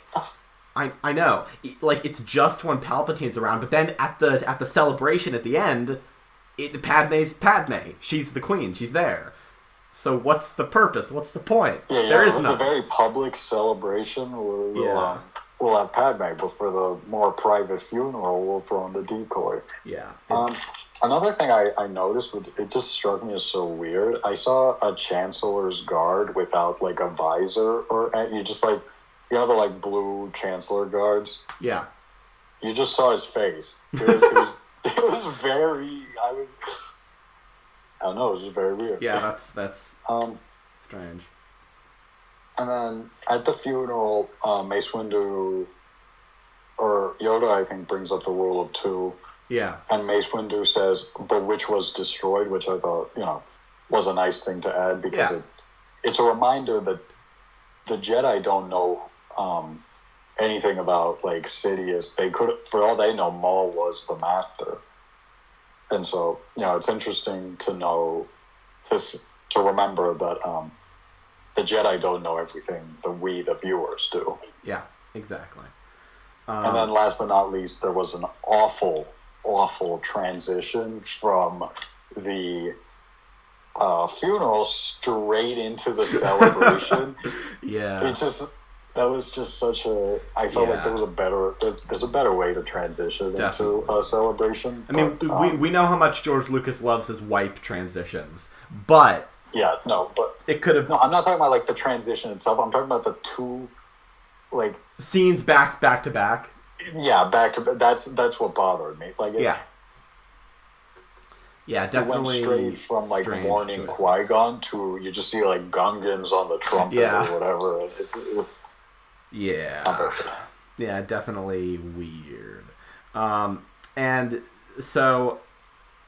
I know, like it's just when Palpatine's around, but then at the celebration at the end, Padme's Padme. She's the queen. She's there. So what's the purpose? What's the point?
Yeah,
there is
no. The very public celebration we'll have Padme, but for the more private funeral, we'll throw in the decoy.
Yeah.
Another thing I noticed, it just struck me as so weird. I saw a Chancellor's Guard without like a visor, or you just like, you know, the like blue Chancellor Guards.
Yeah.
You just saw his face. It was very. I don't know. It was just very weird.
Yeah, that's strange.
And then at the funeral, Mace Windu, or Yoda, I think, brings up the rule of two.
Yeah.
And Mace Windu says, "But which was destroyed," which I thought, was a nice thing to add, because it's a reminder that the Jedi don't know anything about like Sidious. They could, for all they know, Maul was the master. And so, it's interesting to know, to remember that the Jedi don't know everything that we, the viewers, do.
Yeah, exactly.
And then last but not least, there was an awful, awful transition from the funeral straight into the celebration.
Yeah.
That was just such a... I felt like there's a better way to transition into a celebration.
I mean, we know how much George Lucas loves his wipe transitions, but...
Yeah, no, but...
It could have...
No, I'm not talking about, like, the transition itself. I'm talking about the two, like...
Scenes back to back.
Yeah, back to... That's what bothered me. Like,
Yeah, definitely.
It went straight from, like, mourning Qui-Gon to... You just see, like, Gungans on the trumpet or whatever.
Yeah, definitely weird. And so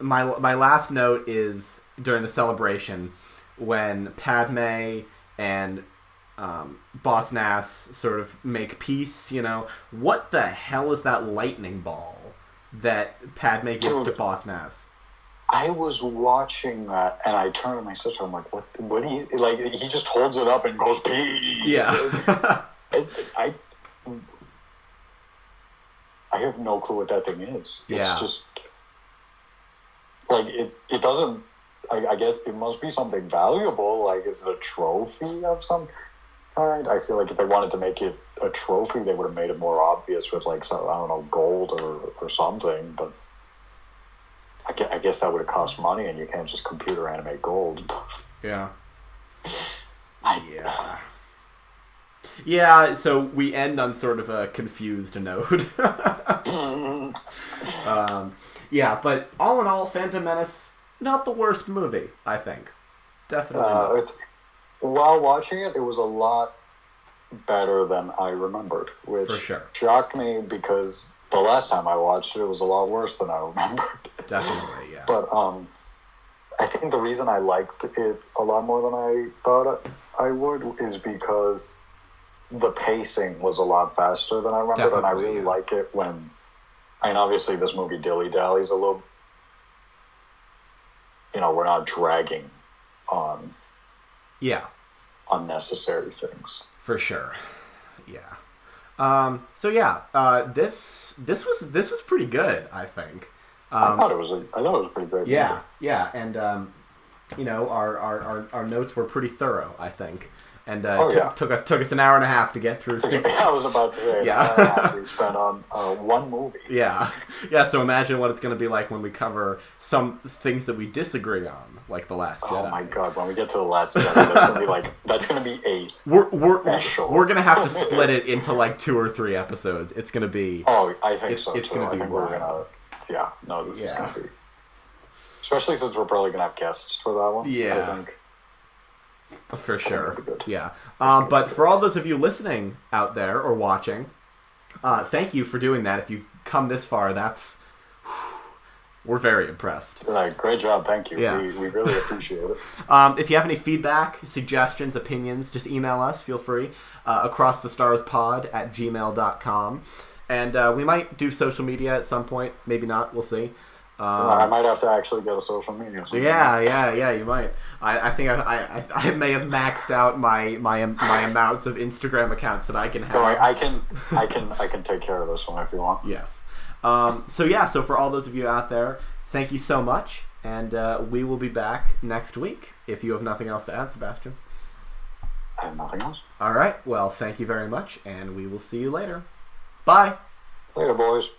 my last note is during the celebration when Padme and Boss Nass sort of make peace. What the hell is that lightning ball that Padme gives to Boss Nass?
I was watching that, and I turned to my sister. I'm like, "What do you like?" He just holds it up and goes, "Peace."
Yeah.
I have no clue what that thing is.
Yeah.
It's just like it doesn't. I guess it must be something valuable. Like, it's a trophy of some kind. I feel like if they wanted to make it a trophy, they would have made it more obvious with, like, some, I don't know, gold or something. But I guess that would have cost money, and you can't just computer animate gold.
Yeah. Yeah, so we end on sort of a confused note. Yeah, but all in all, Phantom Menace, not the worst movie, I think. Definitely not.
While watching it, it was a lot better than I remembered, which
For sure.
shocked me because the last time I watched it, it was a lot worse than I remembered.
Definitely, yeah.
But I think the reason I liked it a lot more than I thought I would is because the pacing was a lot faster than I remembered,
Definitely,
and I really like it when... I mean, obviously, this movie dilly-dallies a little. You know, we're not dragging on unnecessary things.
For sure. Yeah. So yeah, this was pretty good, I think.
I thought it was pretty great.
Yeah,
movie.
yeah, and you know, our notes were pretty thorough, I think. And took us an hour and a half to get through.
I was about to say, an hour and a half we spent on one movie.
Yeah. So imagine what it's going to be like when we cover some things that we disagree on, like The Last Jedi.
Oh my god, when we get to The Last Jedi, that's going to be a special.
We're going to have to split it into like 2 or 3 episodes. It's going to be...
Oh, I think so,
It's
too.
going to be
we're going to... Yeah, no, this is going to be... Especially since we're probably going to have guests for that one.
Yeah.
I think.
For sure. Yeah. But for all those of you listening out there or watching, thank you for doing that. If you've come this far, we're very impressed.
Great job. Thank you.
Yeah.
We really appreciate it.
If you have any feedback, suggestions, opinions, just email us. Feel free. acrossthestarspod@gmail.com. And we might do social media at some point. Maybe not. We'll see.
I might have to actually get a social media.
Yeah, you might. I think I may have maxed out my amounts of Instagram accounts that I can have.
Don't worry, I can take care of this one if you want.
Yes. So for all those of you out there, thank you so much, and we will be back next week. If you have nothing else to add, Sebastian.
I have nothing else.
All right. Well, thank you very much, and we will see you later. Bye.
Later, boys.